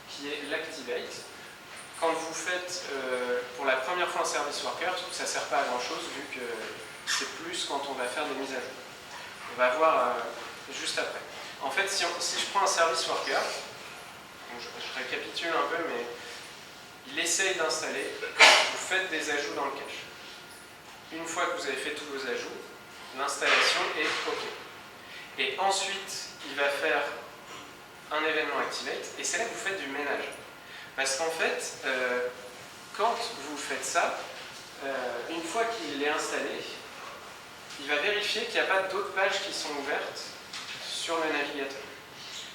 A: qui est l'activate. Quand vous faites pour la première fois un service worker, ça ne sert pas à grand chose vu que c'est plus quand on va faire des mises à jour. On va voir juste après. En fait, si je prends un service worker, je récapitule un peu, mais il essaye d'installer, vous faites des ajouts dans le cache. Une fois que vous avez fait tous vos ajouts, l'installation est OK. Et ensuite, il va faire un événement activate, et c'est là que vous faites du ménage. Parce qu'en fait, quand vous faites ça, une fois qu'il est installé, il va vérifier qu'il n'y a pas d'autres pages qui sont ouvertes sur le navigateur.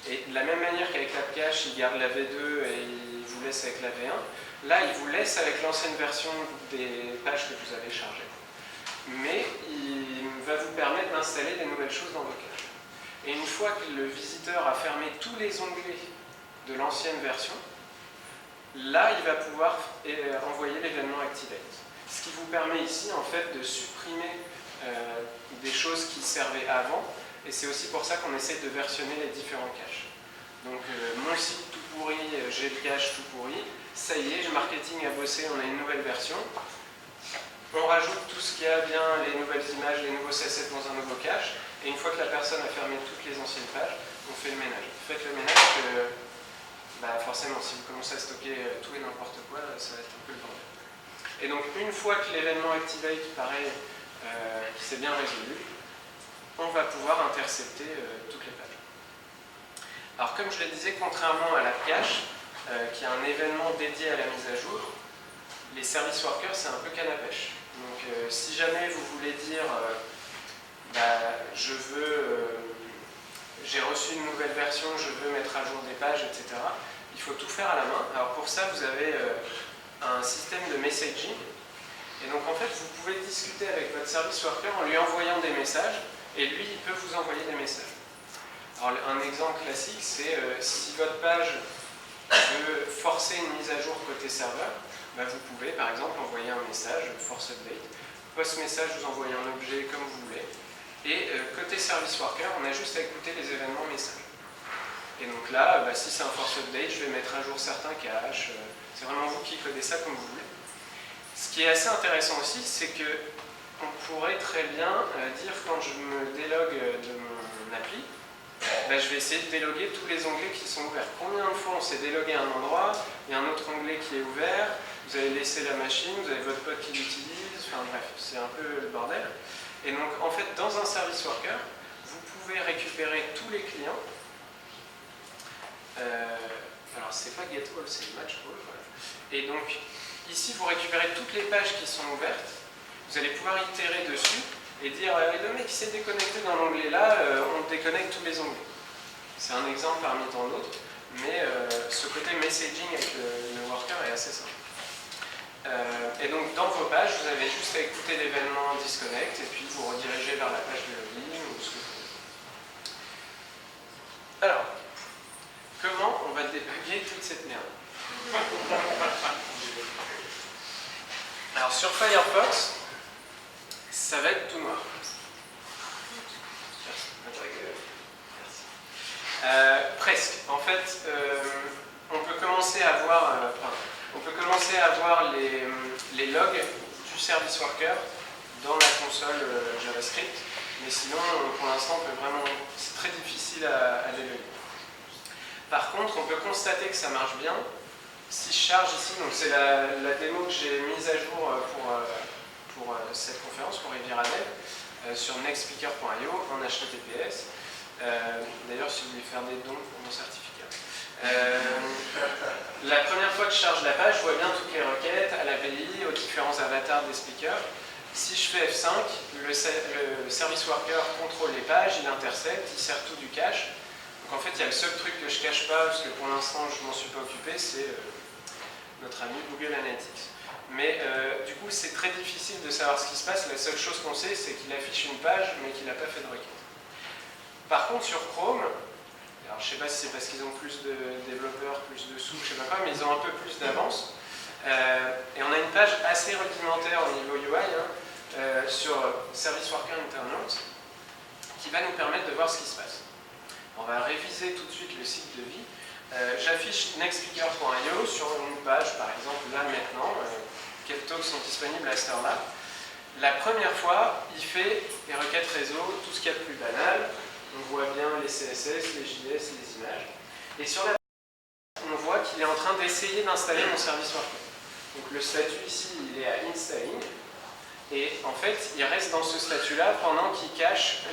A: Et de la même manière qu'avec l'AppCache, il garde la V2 et il vous laisse avec la V1, là, il vous laisse avec l'ancienne version des pages que vous avez chargées. Mais il va vous permettre d'installer des nouvelles choses dans vos caches. Et une fois que le visiteur a fermé tous les onglets de l'ancienne version, là, il va pouvoir envoyer l'événement activate. Ce qui vous permet ici, en fait, de supprimer des choses qui servaient avant. Et c'est aussi pour ça qu'on essaie de versionner les différents caches. Donc, mon site tout pourri, j'ai le cache tout pourri. Ça y est, le marketing a bossé, on a une nouvelle version. On rajoute tout ce qu'il y a bien, les nouvelles images, les nouveaux CSS dans un nouveau cache. Et une fois que la personne a fermé toutes les anciennes pages, on fait le ménage. Faites le ménage que, forcément, si vous commencez à stocker tout et n'importe quoi, ça va être un peu le bordel. Et donc, une fois que l'événement activate paraît qui s'est bien résolu, on va pouvoir intercepter toutes les pages. Alors, comme je le disais, contrairement à l'AppCache, qui a un événement dédié à la mise à jour, les service workers, c'est un peu canne à pêche. Donc, si jamais vous voulez dire j'ai reçu une nouvelle version, je veux mettre à jour des pages, etc., il faut tout faire à la main. Alors, pour ça, vous avez un système de messaging. Et donc, en fait, vous pouvez discuter avec votre service worker en lui envoyant des messages, et lui, il peut vous envoyer des messages. Alors, un exemple classique, c'est si votre page veut forcer une mise à jour côté serveur, vous pouvez par exemple envoyer un message, force update, post-message, vous envoyez un objet comme vous voulez, et côté service worker, on a juste à écouter les événements messages. Et donc là, si c'est un force update, je vais mettre à jour certains caches, c'est vraiment vous qui codez ça comme vous voulez. Ce qui est assez intéressant aussi, c'est que on pourrait très bien dire quand je me délogue de mon appli, je vais essayer de déloguer tous les onglets qui sont ouverts. Combien de fois on s'est délogué à un endroit, il y a un autre onglet qui est ouvert, vous avez laissé la machine, vous avez votre pote qui l'utilise, enfin bref, c'est un peu le bordel. Et donc en fait, dans un service worker, vous pouvez récupérer tous les clients. Alors c'est pas get c'est match all, voilà. Et donc ici vous récupérez toutes les pages qui sont ouvertes, vous allez pouvoir itérer dessus et dire le mec qui s'est déconnecté dans l'onglet là, on déconnecte tous les onglets. C'est un exemple parmi tant d'autres, mais ce côté messaging avec le worker est assez simple. Et donc dans vos pages, vous avez juste à écouter l'événement disconnect et puis vous redirigez vers la page de login ou ce que vous voulez. Alors, comment on va débugger toute cette merde? Alors sur Firefox, ça va être tout noir. Presque. En fait, on peut commencer à voir, les logs du service worker dans la console JavaScript, mais sinon, pour l'instant, c'est très difficile à les lire. Par contre, on peut constater que ça marche bien. Si je charge ici, donc c'est la démo que j'ai mise à jour pour cette conférence, pour Riviera Dev, sur nextspeaker.io en HTTPS. D'ailleurs, si vous voulez faire des dons pour mon certificat. La première fois que je charge la page, je vois bien toutes les requêtes à l'API, aux différents avatars des speakers. Si je fais F5, le service worker contrôle les pages, il intercepte, il sert tout du cache. Donc en fait, il y a le seul truc que je ne cache pas, parce que pour l'instant, je ne m'en suis pas occupé, c'est notre ami Google Analytics. Mais du coup, c'est très difficile de savoir ce qui se passe. La seule chose qu'on sait, c'est qu'il affiche une page, mais qu'il n'a pas fait de requête. Par contre, sur Chrome, alors je ne sais pas si c'est parce qu'ils ont plus de développeurs, plus de sous, je ne sais pas quoi, mais ils ont un peu plus d'avance. Et on a une page assez rudimentaire au niveau UI sur Service Worker Internals qui va nous permettre de voir ce qui se passe. On va réviser tout de suite le cycle de vie. J'affiche nextspeaker.io sur une page, par exemple, là maintenant, quels talks sont disponibles à cette heure-là. La première fois, il fait les requêtes réseau, tout ce qu'il y a de plus banal. On voit bien les CSS, les JS, les images. Et sur la page, on voit qu'il est en train d'essayer d'installer mon service worker. Donc le statut ici, il est à installing. Et en fait, il reste dans ce statut-là pendant qu'il cache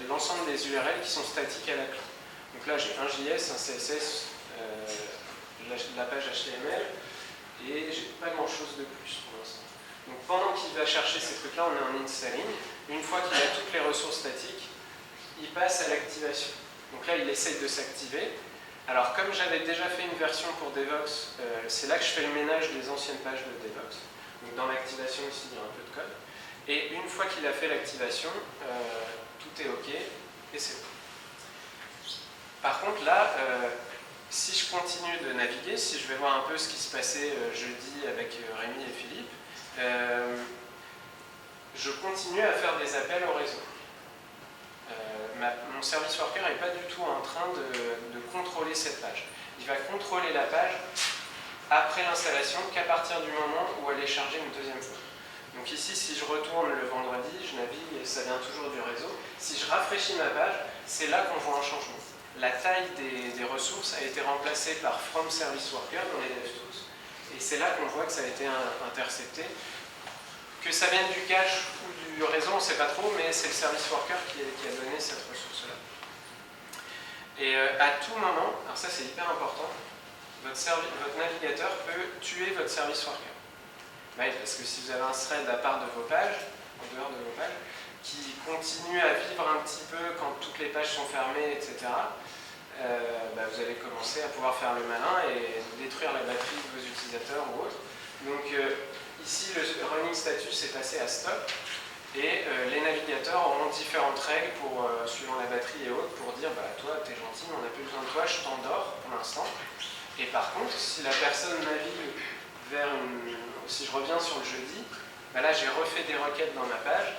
A: l'ensemble des URL qui sont statiques à la clé. Donc là, j'ai un JS, un CSS, la page HTML, et j'ai pas grand-chose de plus pour l'instant. Donc pendant qu'il va chercher ces trucs-là, on est en installing. Une fois qu'il a toutes les ressources statiques, il passe à l'activation. Donc là, il essaye de s'activer. Alors, comme j'avais déjà fait une version pour Devox, c'est là que je fais le ménage des anciennes pages de Devox. Donc dans l'activation ici, il y a un peu de code. Et une fois qu'il a fait l'activation, tout est OK et c'est bon. Par contre, là, si je continue de naviguer, si je vais voir un peu ce qui se passait jeudi avec Rémi et Philippe, je continue à faire des appels au réseau. Mon service worker n'est pas du tout en train de contrôler cette page. Il va contrôler la page après l'installation qu'à partir du moment où elle est chargée une deuxième fois. Donc ici, si je retourne le vendredi, je navigue et ça vient toujours du réseau. Si je rafraîchis ma page, c'est là qu'on voit un changement. La taille des ressources a été remplacée par From Service Worker dans les DevTools. Et c'est là qu'on voit que ça a été intercepté. Que ça vienne du cache ou du réseau, on ne sait pas trop, mais c'est le service worker qui a donné cette ressource-là. Et à tout moment, alors ça c'est hyper important, votre navigateur peut tuer votre service worker. Ouais, parce que si vous avez un thread à part de vos pages, en dehors de vos pages, qui continue à vivre un petit peu quand toutes les pages sont fermées, etc., vous allez commencer à pouvoir faire le malin et détruire la batterie de vos utilisateurs ou autres. Donc ici, le running status est passé à stop et les navigateurs auront différentes règles suivant la batterie et autres pour dire toi, t'es gentil, on n'a plus besoin de toi, je t'endors pour l'instant. Et par contre, si la personne navigue vers si je reviens sur le jeudi, là j'ai refait des requêtes dans ma page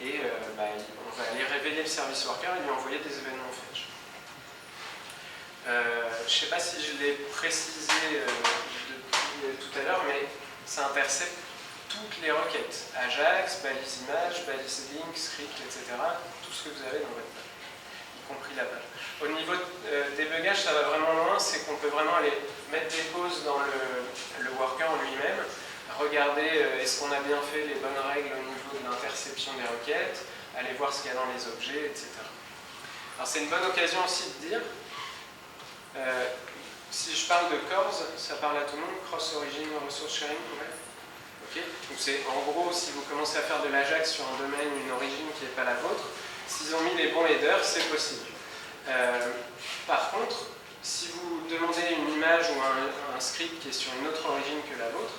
A: et on va aller révéler le service worker et lui envoyer des événements fetch. Je ne sais pas si je l'ai précisé depuis tout à l'heure, mais ça intercepte toutes les requêtes. Ajax, balise image, balise link, script, etc. Tout ce que vous avez dans votre page, y compris la page. Au niveau des bugages, ça va vraiment loin, c'est qu'on peut vraiment aller mettre des pauses dans le worker en lui-même, regarder est-ce qu'on a bien fait les bonnes règles au niveau de l'interception des requêtes, aller voir ce qu'il y a dans les objets, etc. Alors c'est une bonne occasion aussi de dire, si je parle de CORS, ça parle à tout le monde, Cross Origin Resource Sharing, ouais. Okay, donc c'est en gros, si vous commencez à faire de l'Ajax sur un domaine, une origine qui n'est pas la vôtre, s'ils ont mis les bons headers, c'est possible. Par contre, si vous demandez une image ou un script qui est sur une autre origine que la vôtre,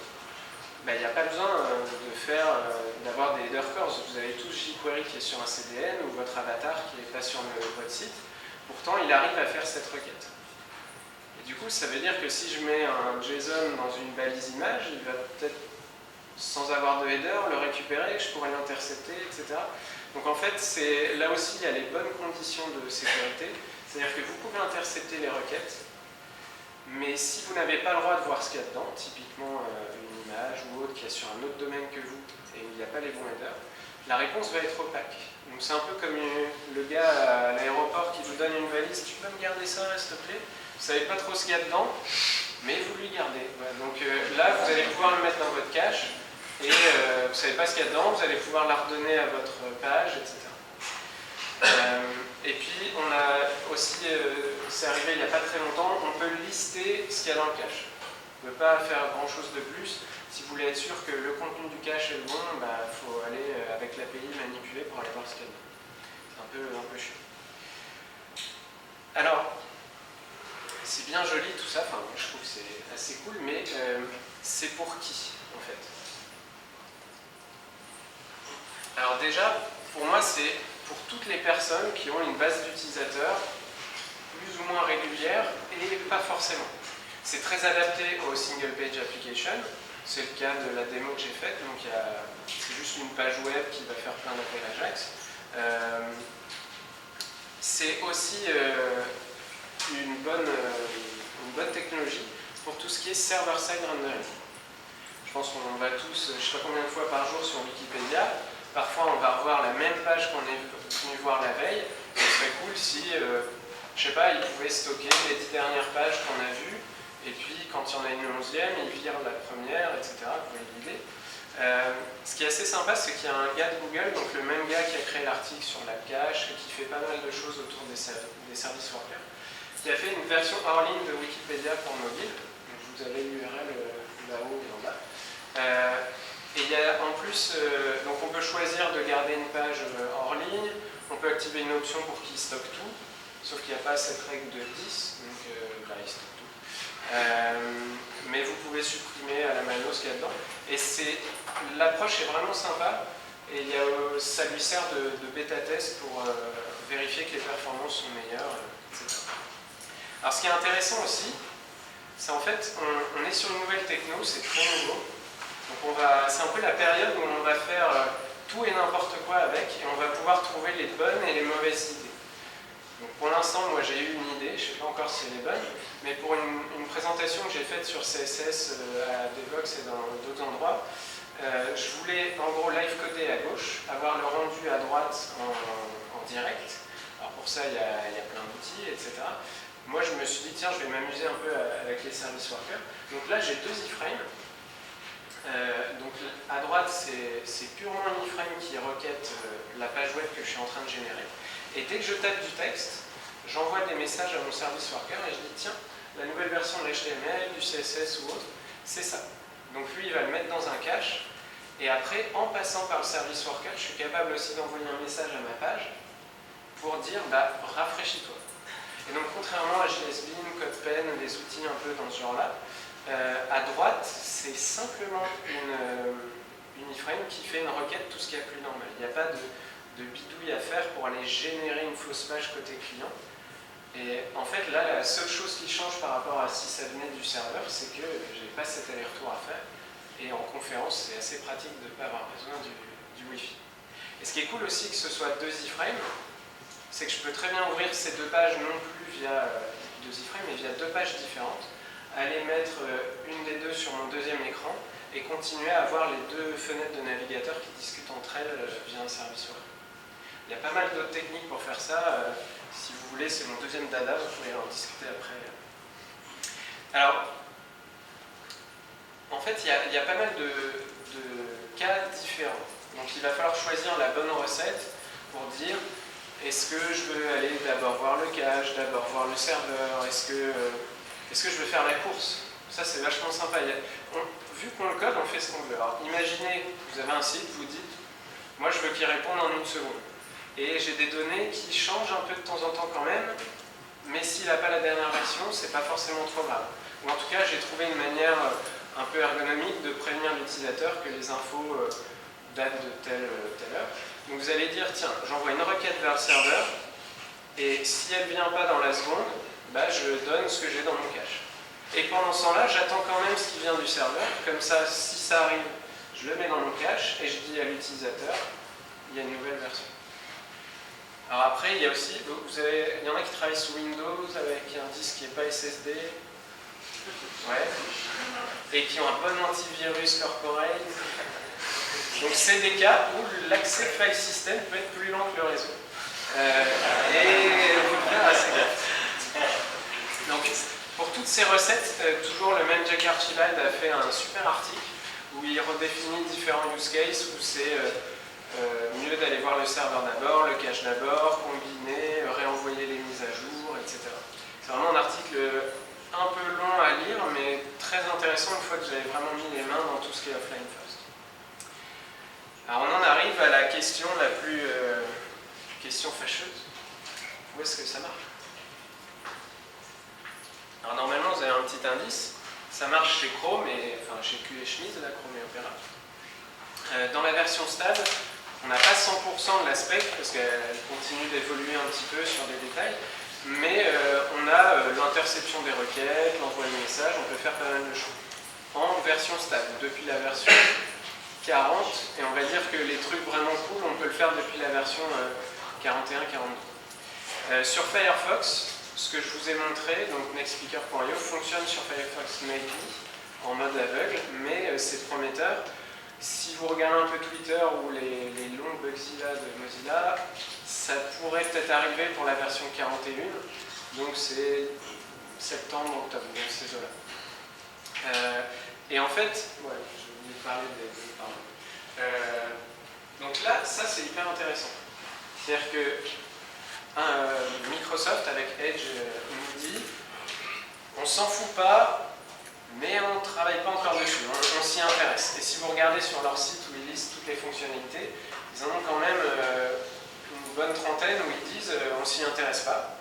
A: il n'y a pas besoin d'avoir des header cores. Vous avez tous jQuery qui est sur un CDN ou votre avatar qui n'est pas sur votre site. Pourtant, il arrive à faire cette requête. Et du coup, ça veut dire que si je mets un JSON dans une balise image, il va peut-être, sans avoir de header, le récupérer, je pourrais l'intercepter, etc. Donc en fait, là aussi, il y a les bonnes conditions de sécurité. C'est-à-dire que vous pouvez intercepter les requêtes, mais si vous n'avez pas le droit de voir ce qu'il y a dedans, typiquement une image ou autre qui est sur un autre domaine que vous et où il n'y a pas les bons headers, la réponse va être opaque. Donc c'est un peu comme le gars à l'aéroport qui vous donne une valise, tu peux me garder ça s'il te plaît? Vous ne savez pas trop ce qu'il y a dedans, mais vous lui gardez. Voilà. Donc là, vous allez pouvoir le mettre dans votre cache et vous ne savez pas ce qu'il y a dedans, vous allez pouvoir la redonner à votre page, etc. Et puis on a aussi, c'est arrivé il n'y a pas très longtemps, on peut lister ce qu'il y a dans le cache. On ne peut pas faire grand chose de plus. Si vous voulez être sûr que le contenu du cache est bon, il faut aller avec l'API manipuler pour aller voir ce qu'il y a dedans. C'est un peu chiant. Alors, c'est bien joli tout ça, enfin, je trouve que c'est assez cool, mais c'est pour qui en fait? Alors déjà, pour moi, c'est pour toutes les personnes qui ont une base d'utilisateurs plus ou moins régulière et pas forcément. C'est très adapté au single page application, c'est le cas de la démo que j'ai faite, donc c'est juste une page web qui va faire plein d'appels Ajax. C'est aussi une bonne technologie pour tout ce qui est server-side rendering. Je pense qu'on va tous, je ne sais pas combien de fois par jour sur Wikipédia. Parfois, on va revoir la même page qu'on est venu voir la veille. Ce serait cool si, je sais pas, il pouvait stocker les 10 dernières pages qu'on a vues, et puis quand il y en a une 11e, il vire la première, etc. Vous voyez l'idée. Ce qui est assez sympa, c'est qu'il y a un gars de Google, donc le même gars qui a créé l'article sur la cache et qui fait pas mal de choses autour des service workers, qui a fait une version hors ligne de Wikipédia pour mobile. Donc, vous avez l'URL là-haut et en bas. Et il y a en plus, donc on peut choisir de garder une page hors ligne, on peut activer une option pour qu'il stocke tout, sauf qu'il n'y a pas cette règle de 10, donc il stocke tout. Mais vous pouvez supprimer à la mano ce qu'il y a dedans. Et l'approche est vraiment sympa, et ça lui sert de bêta-test pour vérifier que les performances sont meilleures, etc. Alors ce qui est intéressant aussi, c'est en fait, on est sur une nouvelle techno, c'est très nouveau. Donc c'est un peu la période où on va faire tout et n'importe quoi avec, et on va pouvoir trouver les bonnes et les mauvaises idées. Donc pour l'instant, moi j'ai eu une idée, je ne sais pas encore si elle est bonne, mais pour une présentation que j'ai faite sur CSS à Devox et dans d'autres endroits, je voulais en gros live coder à gauche, avoir le rendu à droite en direct. Alors pour ça, il y a plein d'outils, etc. Moi je me suis dit, tiens, je vais m'amuser un peu avec les service workers. Donc là j'ai 2 iframes. Donc à droite, c'est purement un iframe qui requête la page web que je suis en train de générer. Et dès que je tape du texte, j'envoie des messages à mon service worker et je dis tiens, la nouvelle version de l'HTML, du CSS ou autre, c'est ça. Donc lui, il va le mettre dans un cache. Et après, en passant par le service worker, je suis capable aussi d'envoyer un message à ma page pour dire rafraîchis-toi. Et donc contrairement à JSBean, CodePen, des outils un peu dans ce genre-là, à droite, c'est simplement une iframe qui fait une requête, tout ce qui est plus normal. Il n'y a pas de bidouille à faire pour aller générer une fausse page côté client. Et en fait, là, la seule chose qui change par rapport à si ça venait du serveur, c'est que je n'ai pas cet aller-retour à faire. Et en conférence, c'est assez pratique de ne pas avoir besoin du Wi-Fi. Et ce qui est cool aussi que ce soit 2 iframes, c'est que je peux très bien ouvrir ces 2 pages non plus via 2 iframes, mais via 2 pages différentes, aller mettre une des 2 sur mon deuxième écran et continuer à avoir les 2 fenêtres de navigateur qui discutent entre elles via un service web. Il y a pas mal d'autres techniques pour faire ça. Si vous voulez, c'est mon deuxième dada, vous pouvez en discuter après. Alors, en fait, il y a pas mal de cas différents. Donc il va falloir choisir la bonne recette pour dire est-ce que je veux aller d'abord voir le cache, d'abord voir le serveur, est-ce que je veux faire la course Ça, c'est vachement sympa. Vu qu'on le code, on fait ce qu'on veut. Alors, imaginez, vous avez un site, vous dites, moi, je veux qu'il réponde en 1 seconde. Et j'ai des données qui changent un peu de temps en temps quand même, mais s'il n'a pas la dernière version, c'est pas forcément trop grave. Ou en tout cas, j'ai trouvé une manière un peu ergonomique de prévenir l'utilisateur que les infos datent de telle heure. Donc vous allez dire, tiens, j'envoie une requête vers le serveur, et si elle ne vient pas dans la seconde, bah, je donne ce que j'ai dans mon cache. Et pendant ce temps-là, j'attends quand même ce qui vient du serveur, comme ça, si ça arrive, je le mets dans mon cache, et je dis à l'utilisateur, il y a une nouvelle version. Alors après, il y a aussi, il y en a qui travaillent sous Windows avec un disque qui n'est pas SSD, ouais, et qui ont un bon antivirus corporate. Donc c'est des cas où l'accès file system peut être plus lent que le réseau. Et vous le faire assez vite. Donc pour toutes ces recettes, toujours le même Jack Archibald a fait un super article où il redéfinit différents use cases, où c'est mieux d'aller voir le serveur d'abord, le cache d'abord, combiner, réenvoyer les mises à jour, etc. C'est vraiment un article un peu long à lire, mais très intéressant une fois que j'avais vraiment mis les mains dans tout ce qui est offline first. Alors on en arrive à la question la plus question fâcheuse. Où est-ce que ça marche? Alors normalement vous avez un petit indice. Ça marche chez Chrome, enfin chez Q et Schmidt, la Chrome et Opera. Dans la version stable, on n'a pas 100% de la spec parce qu'elle continue d'évoluer un petit peu sur des détails, mais on a l'interception des requêtes, l'envoi de messages, on peut faire pas mal de choses. En version stable, depuis la version 40, et on va dire que les trucs vraiment cool, on peut le faire depuis la version 41-42. Sur Firefox, ce que je vous ai montré, donc nextSpeaker.io, fonctionne sur Firefox Nightly en mode aveugle, mais c'est prometteur. Si vous regardez un peu Twitter ou les longs Bugzilla de Mozilla, ça pourrait peut-être arriver pour la version 41, donc c'est septembre, octobre, donc ces eaux-là. Et en fait, ouais, je voulais parler donc là, ça c'est hyper intéressant. C'est-à-dire que Microsoft avec Edge nous dit, on s'en fout pas, mais on ne travaille pas encore dessus, on s'y intéresse. Et si vous regardez sur leur site où ils listent toutes les fonctionnalités, ils en ont quand même une bonne trentaine où ils disent on s'y intéresse pas.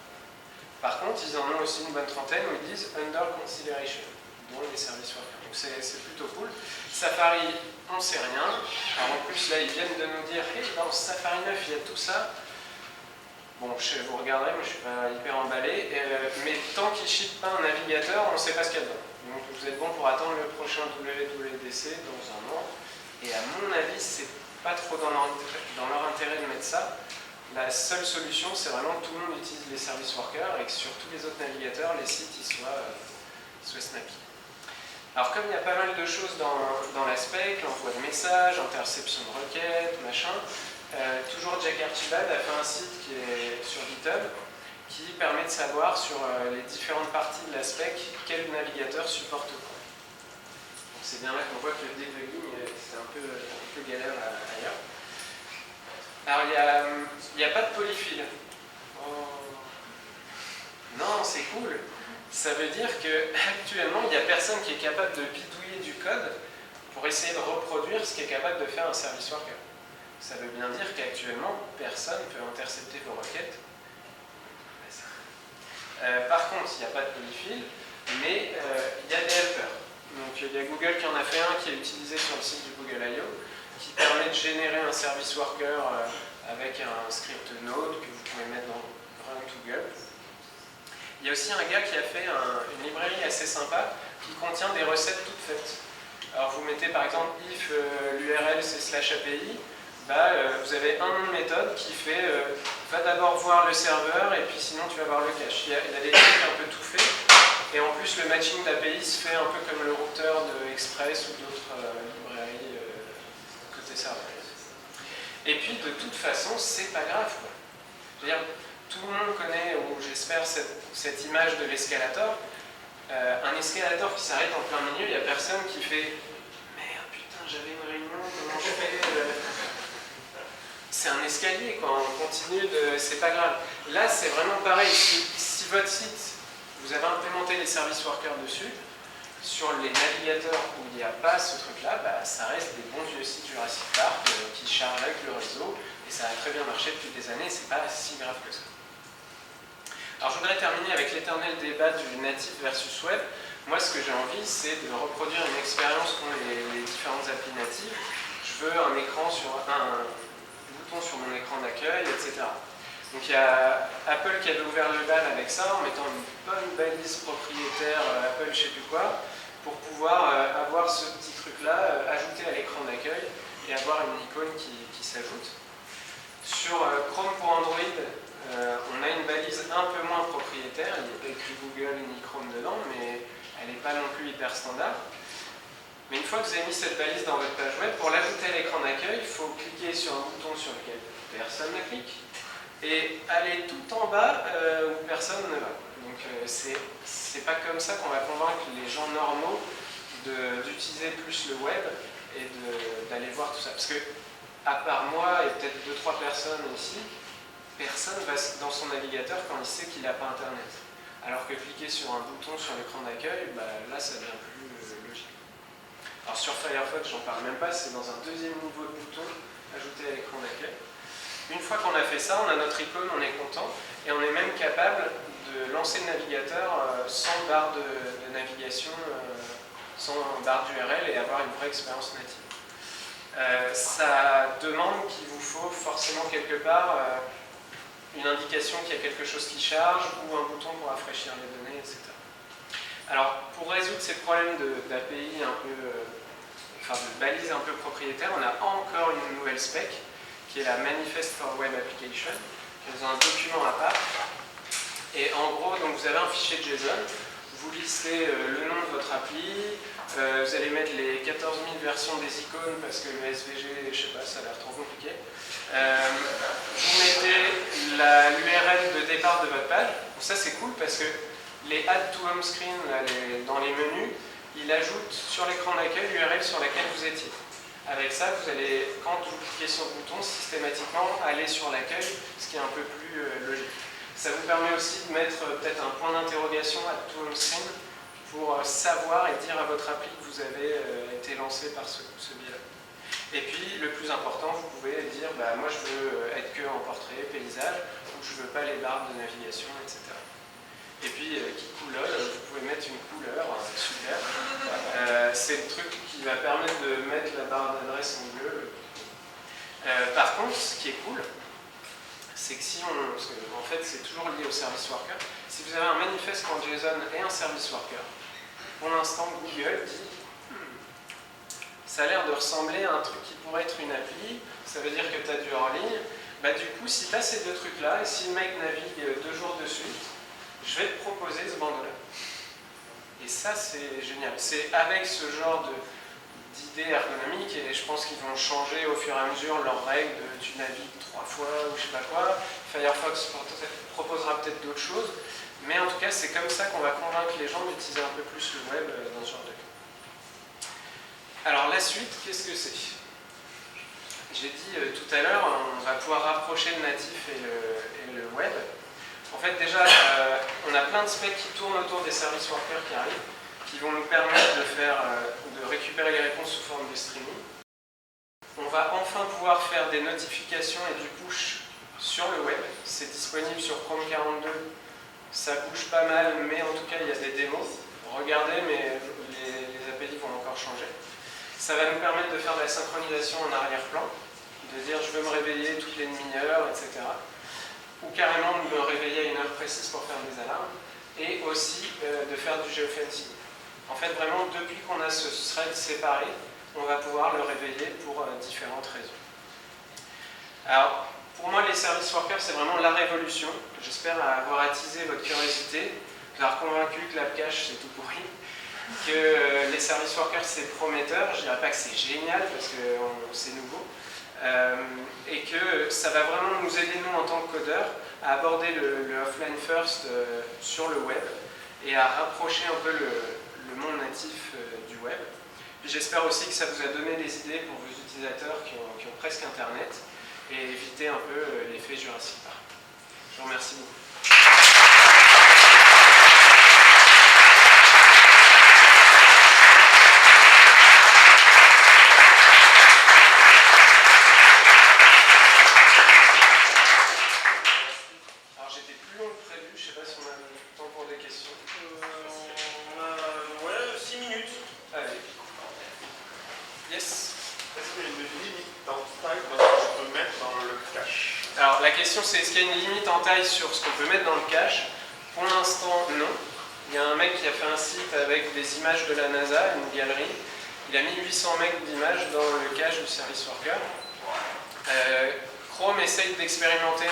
A: Par contre, ils en ont aussi une bonne trentaine où ils disent under consideration, dont les services workers. Donc c'est plutôt cool. Safari, on ne sait rien. Alors en plus, là, ils viennent de nous dire hey, dans Safari 9, il y a tout ça. Bon, vous regarderez, moi je ne suis pas hyper emballé, mais tant qu'ils ne shippent pas un navigateur, on ne sait pas ce qu'il y a dedans. Donc vous êtes bon pour attendre le prochain WWDC dans un an. Et à mon avis, c'est pas trop dans leur intérêt de mettre ça. La seule solution, c'est vraiment que tout le monde utilise les service workers et que sur tous les autres navigateurs, les sites ils soient snappy. Alors comme il y a pas mal de choses dans la spec, l'envoi de messages, interception de requêtes, machin, toujours Jack Archibald a fait un site qui est sur GitHub qui permet de savoir sur les différentes parties de la spec quel navigateur supporte quoi. Donc c'est bien là qu'on voit que le debugging c'est un peu galère ailleurs. Alors il n'y a pas de polyfill. Oh. Non, c'est cool. Ça veut dire qu'actuellement il n'y a personne qui est capable de bidouiller du code pour essayer de reproduire ce qu'est capable de faire un service worker. Ça veut bien dire qu'actuellement, personne ne peut intercepter vos requêtes. Par contre, il n'y a pas de polyfill, mais il y a des helpers. Donc il y a Google qui en a fait un qui est utilisé sur le site du Google I.O. qui permet de générer un service worker avec un script Node que vous pouvez mettre dans Run to Google. Il y a aussi un gars qui a fait une librairie assez sympa qui contient des recettes toutes faites. Alors vous mettez par exemple if l'URL c'est /API, vous avez un nom de méthode qui fait va d'abord voir le serveur et puis sinon tu vas voir le cache. Il y a des trucs un peu tout faits et en plus le matching d'API se fait un peu comme le routeur de Express ou d'autres librairies côté serveur. Et puis de toute façon c'est pas grave quoi. Je veux dire, tout le monde connaît, ou j'espère, cette image de l'escalator. Un escalator qui s'arrête en plein milieu, il n'y a personne qui fait merde putain j'avais une réunion, comment je fais C'est un escalier, quoi. On continue de... C'est pas grave. Là, c'est vraiment pareil. Si votre site, vous avez implémenté les service workers dessus, Sur les navigateurs où il n'y a pas ce truc-là, bah, ça reste des bons vieux sites Jurassic Park qui chargent avec le réseau, et ça a très bien marché depuis des années, c'est pas si grave que ça. Alors je voudrais terminer avec l'éternel débat du natif versus web. Moi, ce que j'ai envie, c'est de reproduire une expérience qu'ont les différentes applis natives. Je veux un bouton sur mon écran d'accueil, etc. Donc il y a Apple qui avait ouvert le bal avec ça, en mettant une bonne balise propriétaire Apple je sais plus quoi, pour pouvoir avoir ce petit truc-là ajouté à l'écran d'accueil et avoir une icône qui s'ajoute. Sur Chrome pour Android, on a une balise un peu moins propriétaire, il y a écrit Google ni Chrome dedans, mais elle n'est pas non plus hyper standard. Mais une fois que vous avez mis cette balise dans votre page web, pour l'ajouter à l'écran d'accueil, il faut cliquer sur un bouton sur lequel personne ne clique et aller tout en bas où personne ne va. Donc c'est pas comme ça qu'on va convaincre les gens normaux d'utiliser plus le web et d'aller voir tout ça. Parce que, à part moi et peut-être 2-3 personnes ici, personne va dans son navigateur quand il sait qu'il n'a pas Internet. Alors que cliquer sur un bouton sur l'écran d'accueil, bah, là ça devient plus logique. Alors sur Firefox, j'en parle même pas, c'est dans un deuxième niveau de bouton ajouté à l'écran d'accueil. Une fois qu'on a fait ça, on a notre icône, on est content, et on est même capable de lancer le navigateur sans barre de navigation, sans barre d'URL et avoir une vraie expérience native. Ça demande qu'il vous faut forcément quelque part une indication qu'il y a quelque chose qui charge ou un bouton pour rafraîchir les données, etc. Alors, pour résoudre ces problèmes d'API de balises un peu propriétaires, on a encore une nouvelle spec qui est la Manifest for Web Application, qui est dans un document à part. Et en gros, donc vous avez un fichier JSON, vous listez le nom de votre appli, vous allez mettre les 14 000 versions des icônes parce que le SVG, je sais pas, ça a l'air trop compliqué. Vous mettez l'URL de départ de votre page. Donc ça c'est cool parce que les Add to Home Screen dans les menus, il ajoute sur l'écran d'accueil l'URL sur laquelle vous étiez. Avec ça, vous allez, quand vous cliquez sur le bouton, systématiquement aller sur l'accueil, ce qui est un peu plus logique. Ça vous permet aussi de mettre peut-être un point d'interrogation à tout home screen pour savoir et dire à votre appli que vous avez été lancé par ce biais-là. Et puis, le plus important, vous pouvez dire, bah, moi je veux être que en portrait, paysage, ou je veux pas les barres de navigation, etc. Et puis, qui couleur, vous pouvez mettre une couleur, super. C'est le truc qui va permettre de mettre la barre d'adresse en bleu. Par contre, ce qui est cool, c'est que si on... Parce que, en fait, c'est toujours lié au service worker. Si vous avez un manifeste en JSON et un service worker, pour l'instant, Google dit ça a l'air de ressembler à un truc qui pourrait être une appli, ça veut dire que tu as du hors-ligne. Bah, du coup, si tu as ces deux trucs-là, et si le mec navigue 2 jours de suite, je vais te proposer ce bandeau-là. Et ça, c'est génial. C'est avec ce genre d'idées ergonomiques, et je pense qu'ils vont changer au fur et à mesure leurs règles de tu navigues 3 fois ou je sais pas quoi. Firefox proposera peut-être d'autres choses, mais en tout cas, c'est comme ça qu'on va convaincre les gens d'utiliser un peu plus le web dans ce genre de cas. Alors la suite, qu'est-ce que c'est? J'ai dit tout à l'heure, on va pouvoir rapprocher le natif et le web. En fait, déjà, on a plein de specs qui tournent autour des service workers qui arrivent, qui vont nous permettre de récupérer les réponses sous forme de streaming. On va enfin pouvoir faire des notifications et du push sur le web. C'est disponible sur Chrome 42. Ça bouge pas mal, mais en tout cas, il y a des démos. Regardez, mais les API vont encore changer. Ça va nous permettre de faire de la synchronisation en arrière-plan, de dire je veux me réveiller toutes les demi-heures, etc. Ou carrément de me réveiller à une heure précise pour faire des alarmes, et aussi de faire du geofencing. En fait, vraiment, depuis qu'on a ce thread séparé, on va pouvoir le réveiller pour différentes raisons. Alors, pour moi, les service workers, c'est vraiment la révolution. J'espère avoir attisé votre curiosité, avoir convaincu que l'app cache, c'est tout pourri, que les service workers, c'est prometteur. Je ne dirais pas que c'est génial, parce que c'est nouveau. Et que ça va vraiment nous aider, nous, en tant que codeurs, à aborder le offline first sur le web et à rapprocher un peu le monde natif du web. Puis j'espère aussi que ça vous a donné des idées pour vos utilisateurs qui ont presque Internet et éviter un peu l'effet Jurassic Park. Je vous remercie beaucoup. la question c'est est-ce qu'il y a une limite en taille sur ce qu'on peut mettre dans le cache? Pour l'instant, non. Il y a un mec qui a fait un site avec des images de la NASA, une galerie. Il a mis 800 megs d'images dans le cache du service worker. Chrome essaye d'expérimenter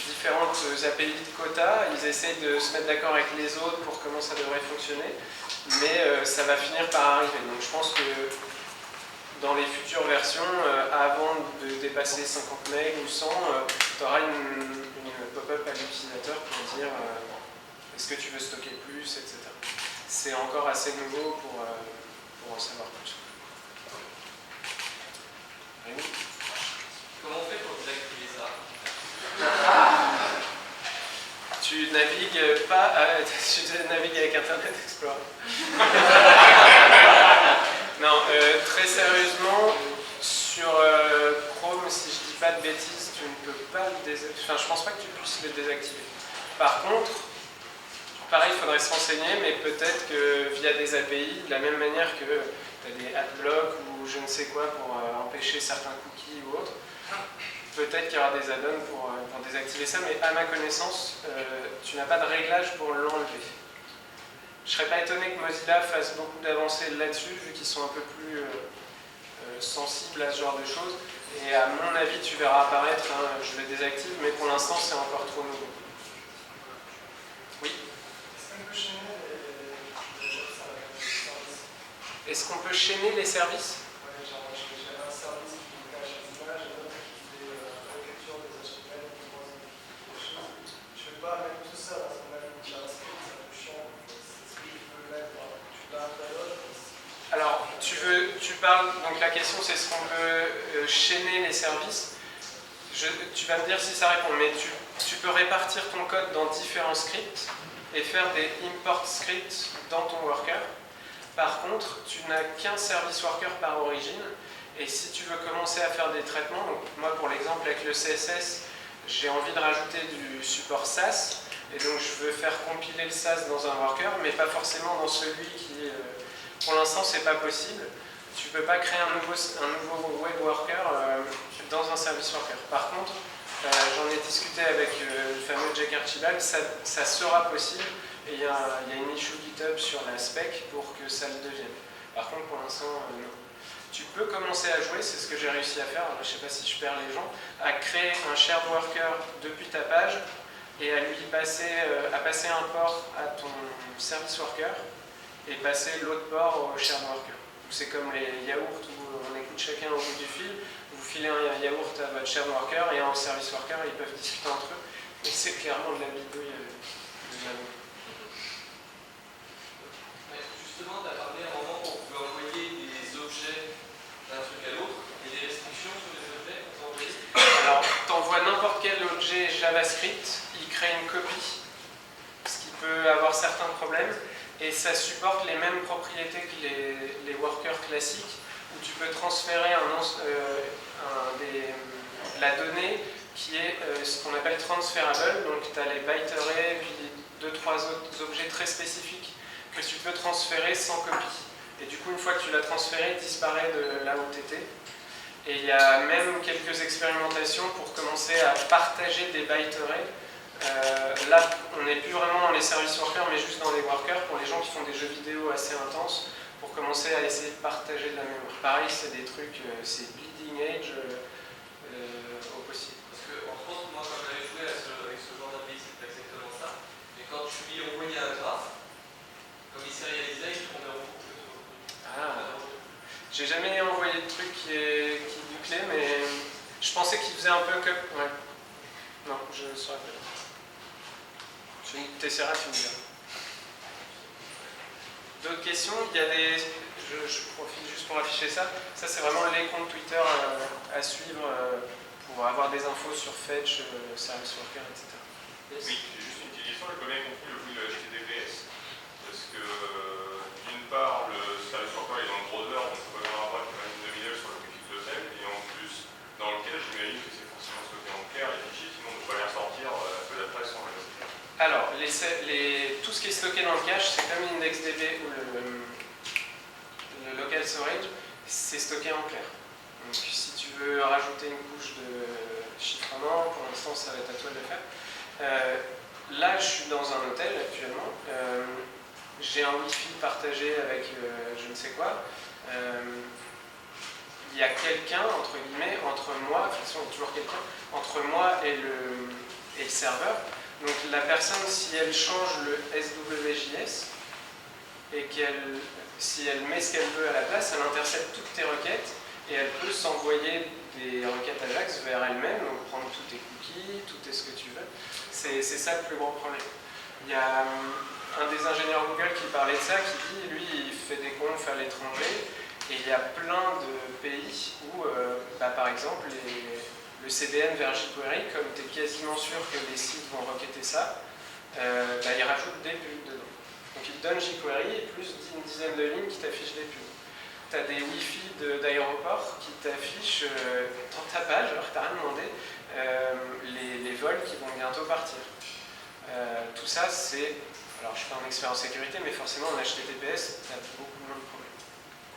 A: différentes API de quotas. Ils essayent de se mettre d'accord avec les autres pour comment ça devrait fonctionner. Mais ça va finir par arriver. Donc je pense que dans les futures versions, avant de dépasser 50 MB ou 100, tu auras une pop-up à l'utilisateur pour dire est-ce que tu veux stocker plus, etc. C'est encore assez nouveau pour en savoir plus. Oui.
B: Comment on fait pour désactiver ça?
A: Tu navigues pas, tu navigues avec Internet Explorer. Non, très sérieusement, sur Chrome, si je dis pas de bêtises, tu ne peux pas le désactiver. Enfin, je pense pas que tu puisses le désactiver. Par contre, pareil, il faudrait se renseigner, mais peut-être que via des API, de la même manière que tu as des adblocks ou je ne sais quoi pour empêcher certains cookies ou autres, peut-être qu'il y aura des add-ons pour désactiver ça, mais à ma connaissance, tu n'as pas de réglage pour l'enlever. Je ne serais pas étonné que Mozilla fasse beaucoup d'avancées là-dessus, vu qu'ils sont un peu plus sensibles à ce genre de choses. Et à mon avis, tu verras apparaître, je le désactive, mais pour l'instant, c'est encore trop nouveau. Oui. Est-ce qu'on peut chaîner les services?
C: Ouais, genre, j'avais un service qui me cache les images, un autre qui fait la lecture des HTML, des choses. Je ne vais pas mettre tout ça dans un même JavaScript, c'est un peu chiant. C'est ce que je veux mettre. Tu l'as un dialogue.
A: Alors, tu parles, donc la question c'est est-ce qu'on peut chaîner les services? Tu vas me dire si ça répond, mais tu peux répartir ton code dans différents scripts et faire des import scripts dans ton worker. Par contre, tu n'as qu'un service worker par origine, et si tu veux commencer à faire des traitements, donc moi pour l'exemple avec le CSS, j'ai envie de rajouter du support Sass, et donc je veux faire compiler le Sass dans un worker, mais pas forcément dans celui qui, pour l'instant c'est pas possible. Tu peux pas créer un nouveau web worker dans un service worker. Par contre, j'en ai discuté avec le fameux Jack Archibald, ça sera possible. Et il y a une issue GitHub sur la spec pour que ça le devienne. Par contre, pour l'instant, non. Tu peux commencer à jouer, c'est ce que j'ai réussi à faire, je ne sais pas si je perds les gens, à créer un shared worker depuis ta page et à lui passer un port à ton service worker et passer l'autre port au shared worker. C'est comme les yaourts où on écoute chacun au bout du fil, vous filez un yaourt à votre shared worker et un service worker, ils peuvent discuter entre eux. Et c'est clairement de la bidouille de la boue.
B: Justement, tu as parlé à un moment où on pouvait envoyer des objets d'un truc à l'autre, et des restrictions sur les objets qu'on peut envoyer.
A: Alors, tu envoies n'importe quel objet JavaScript, il crée une copie, ce qui peut avoir certains problèmes, et ça supporte les mêmes propriétés que les workers classiques, où tu peux transférer la donnée qui est ce qu'on appelle transferable, donc tu as les byte arrays, puis 2-3 autres objets très spécifiques que tu peux transférer sans copie. Et du coup, une fois que tu l'as transféré, il disparaît de là où tu étais. Et il y a même quelques expérimentations pour commencer à partager des byte arrays. Là, on n'est plus vraiment dans les services workers, mais juste dans les workers, pour les gens qui font des jeux vidéo assez intenses, pour commencer à essayer de partager de la mémoire. Pareil, c'est des trucs, c'est bleeding edge au possible.
B: Parce que, en France, moi, quand j'avais joué avec ce genre d'API, c'était exactement ça. Mais quand je lui envoyais un graphe, comme il sérialisait, il tournait en boucle.
A: Ah, j'ai jamais envoyé de truc qui bouclait, mais je pensais qu'il faisait un peu que. Ouais. Non, je ne saurais pas. Tu essaieras, tu me diras. D'autres questions? Il y a des. Je profite juste pour afficher ça. Ça, c'est vraiment les comptes Twitter à suivre pour avoir des infos sur Fetch, Service Worker, etc.
D: Yes. Oui, j'ai juste une petite question. J'ai pas bien compris le bruit de HTTPS. Parce que, d'une part, le Service Worker est dans le browser, donc on peut avoir une demi-heure sur le motif de celle, et en plus, dans le cache, j'imagine que c'est forcément stocké en clair, les fichiers, sinon on ne peut pas les ressortir peu d'après sans les ressortir.
A: Alors, tout ce qui est stocké dans le cache, c'est comme l'IndexDB ou le local storage, c'est stocké en clair. Donc si tu veux rajouter une couche chiffrement, pour l'instant ça va être à toi de le faire. Là je suis dans un hôtel actuellement, j'ai un wifi partagé avec je ne sais quoi. Il y a quelqu'un, entre guillemets, entre moi, de toute façon il y a toujours quelqu'un, entre moi et le serveur. Donc la personne, si elle change le SWJS, et si elle met ce qu'elle veut à la place, elle intercepte toutes tes requêtes, et elle peut s'envoyer des requêtes Ajax vers elle-même, donc prendre tous tes cookies, tout est ce que tu veux. C'est ça le plus gros problème. Il y a un des ingénieurs Google qui parlait de ça, qui dit, lui, il fait des confs à l'étranger, et il y a plein de pays où, par exemple, le CDN vers jQuery, comme tu es quasiment sûr que les sites vont requêter ça, ils rajoutent des pubs dedans. Donc ils te donnent jQuery et plus une dizaine de lignes qui t'affichent des pubs. Tu as des Wi-Fi d'aéroport qui t'affichent dans ta page, alors que tu n'as rien demandé, les vols qui vont bientôt partir. Tout ça, c'est... Alors je suis pas un expert en sécurité, mais forcément en HTTPS, tu as beaucoup moins de problèmes.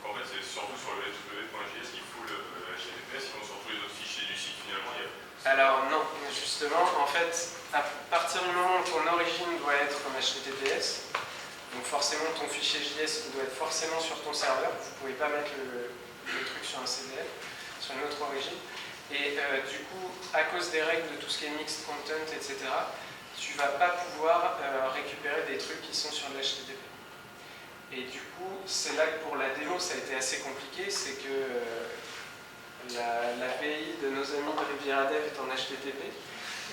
D: En fait, c'est surtout sur le HTTP.js qu'il faut le HTTPS, sinon sur tous les autres fichiers du site, finalement, il y a...
A: Alors non, justement, en fait, à partir du moment où ton origine doit être en HTTPS, donc forcément ton fichier JS doit être forcément sur ton serveur, vous ne pouvez pas mettre le truc sur un CDN, sur une autre origine, et du coup, à cause des règles de tout ce qui est mixed content, etc., tu ne vas pas pouvoir récupérer des trucs qui sont sur le HTTP. Et du coup, c'est là que pour la démo, ça a été assez compliqué, c'est que l'API de nos amis de Riviera Dev est en HTTP,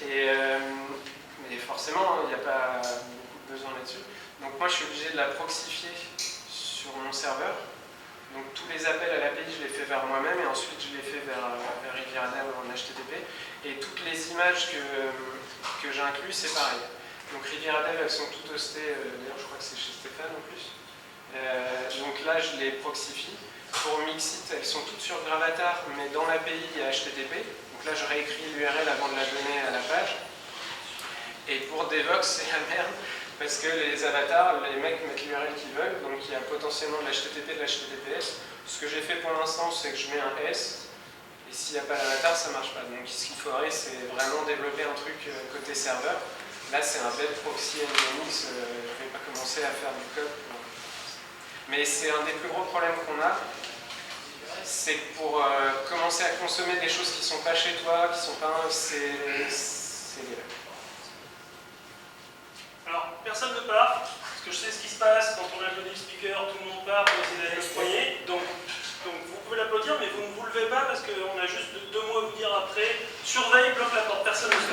A: et forcément, il n'y a pas beaucoup de besoin là-dessus. Donc moi, je suis obligé de la proxifier sur mon serveur. Donc tous les appels à l'API, je les fais vers moi-même, et ensuite je les fais vers Riviera Dev en HTTP. Et toutes les images que j'inclus, c'est pareil. Donc Riviera Dev, elles sont toutes hostées, d'ailleurs je crois que c'est chez Stéphane en plus. Donc là, je les proxifie. Pour Mixit, elles sont toutes sur Gravatar, mais dans l'API, il y a HTTP. Donc là, je réécris l'URL avant de la donner à la page. Et pour Devox, c'est la merde, parce que les avatars, les mecs mettent l'URL qu'ils veulent, donc il y a potentiellement de l'HTTP, de l'HTTPS. Ce que j'ai fait pour l'instant, c'est que je mets un S, et s'il n'y a pas d'avatar, ça ne marche pas. Donc ce qu'il faudrait, c'est vraiment développer un truc côté serveur. Là, c'est un web proxy Nginx, je ne vais pas commencer à faire du code. Mais c'est un des plus gros problèmes qu'on a, c'est que pour commencer à consommer des choses qui ne sont pas chez toi, qui sont pas... c'est
E: Alors, personne ne part, parce que je sais ce qui se passe quand on applaudit le speaker, tout le monde part pour essayer d'aller se poigner. Donc vous pouvez l'applaudir, mais vous ne vous levez pas parce qu'on a juste 2 mots à vous dire après. Surveille, bloque la porte, personne ne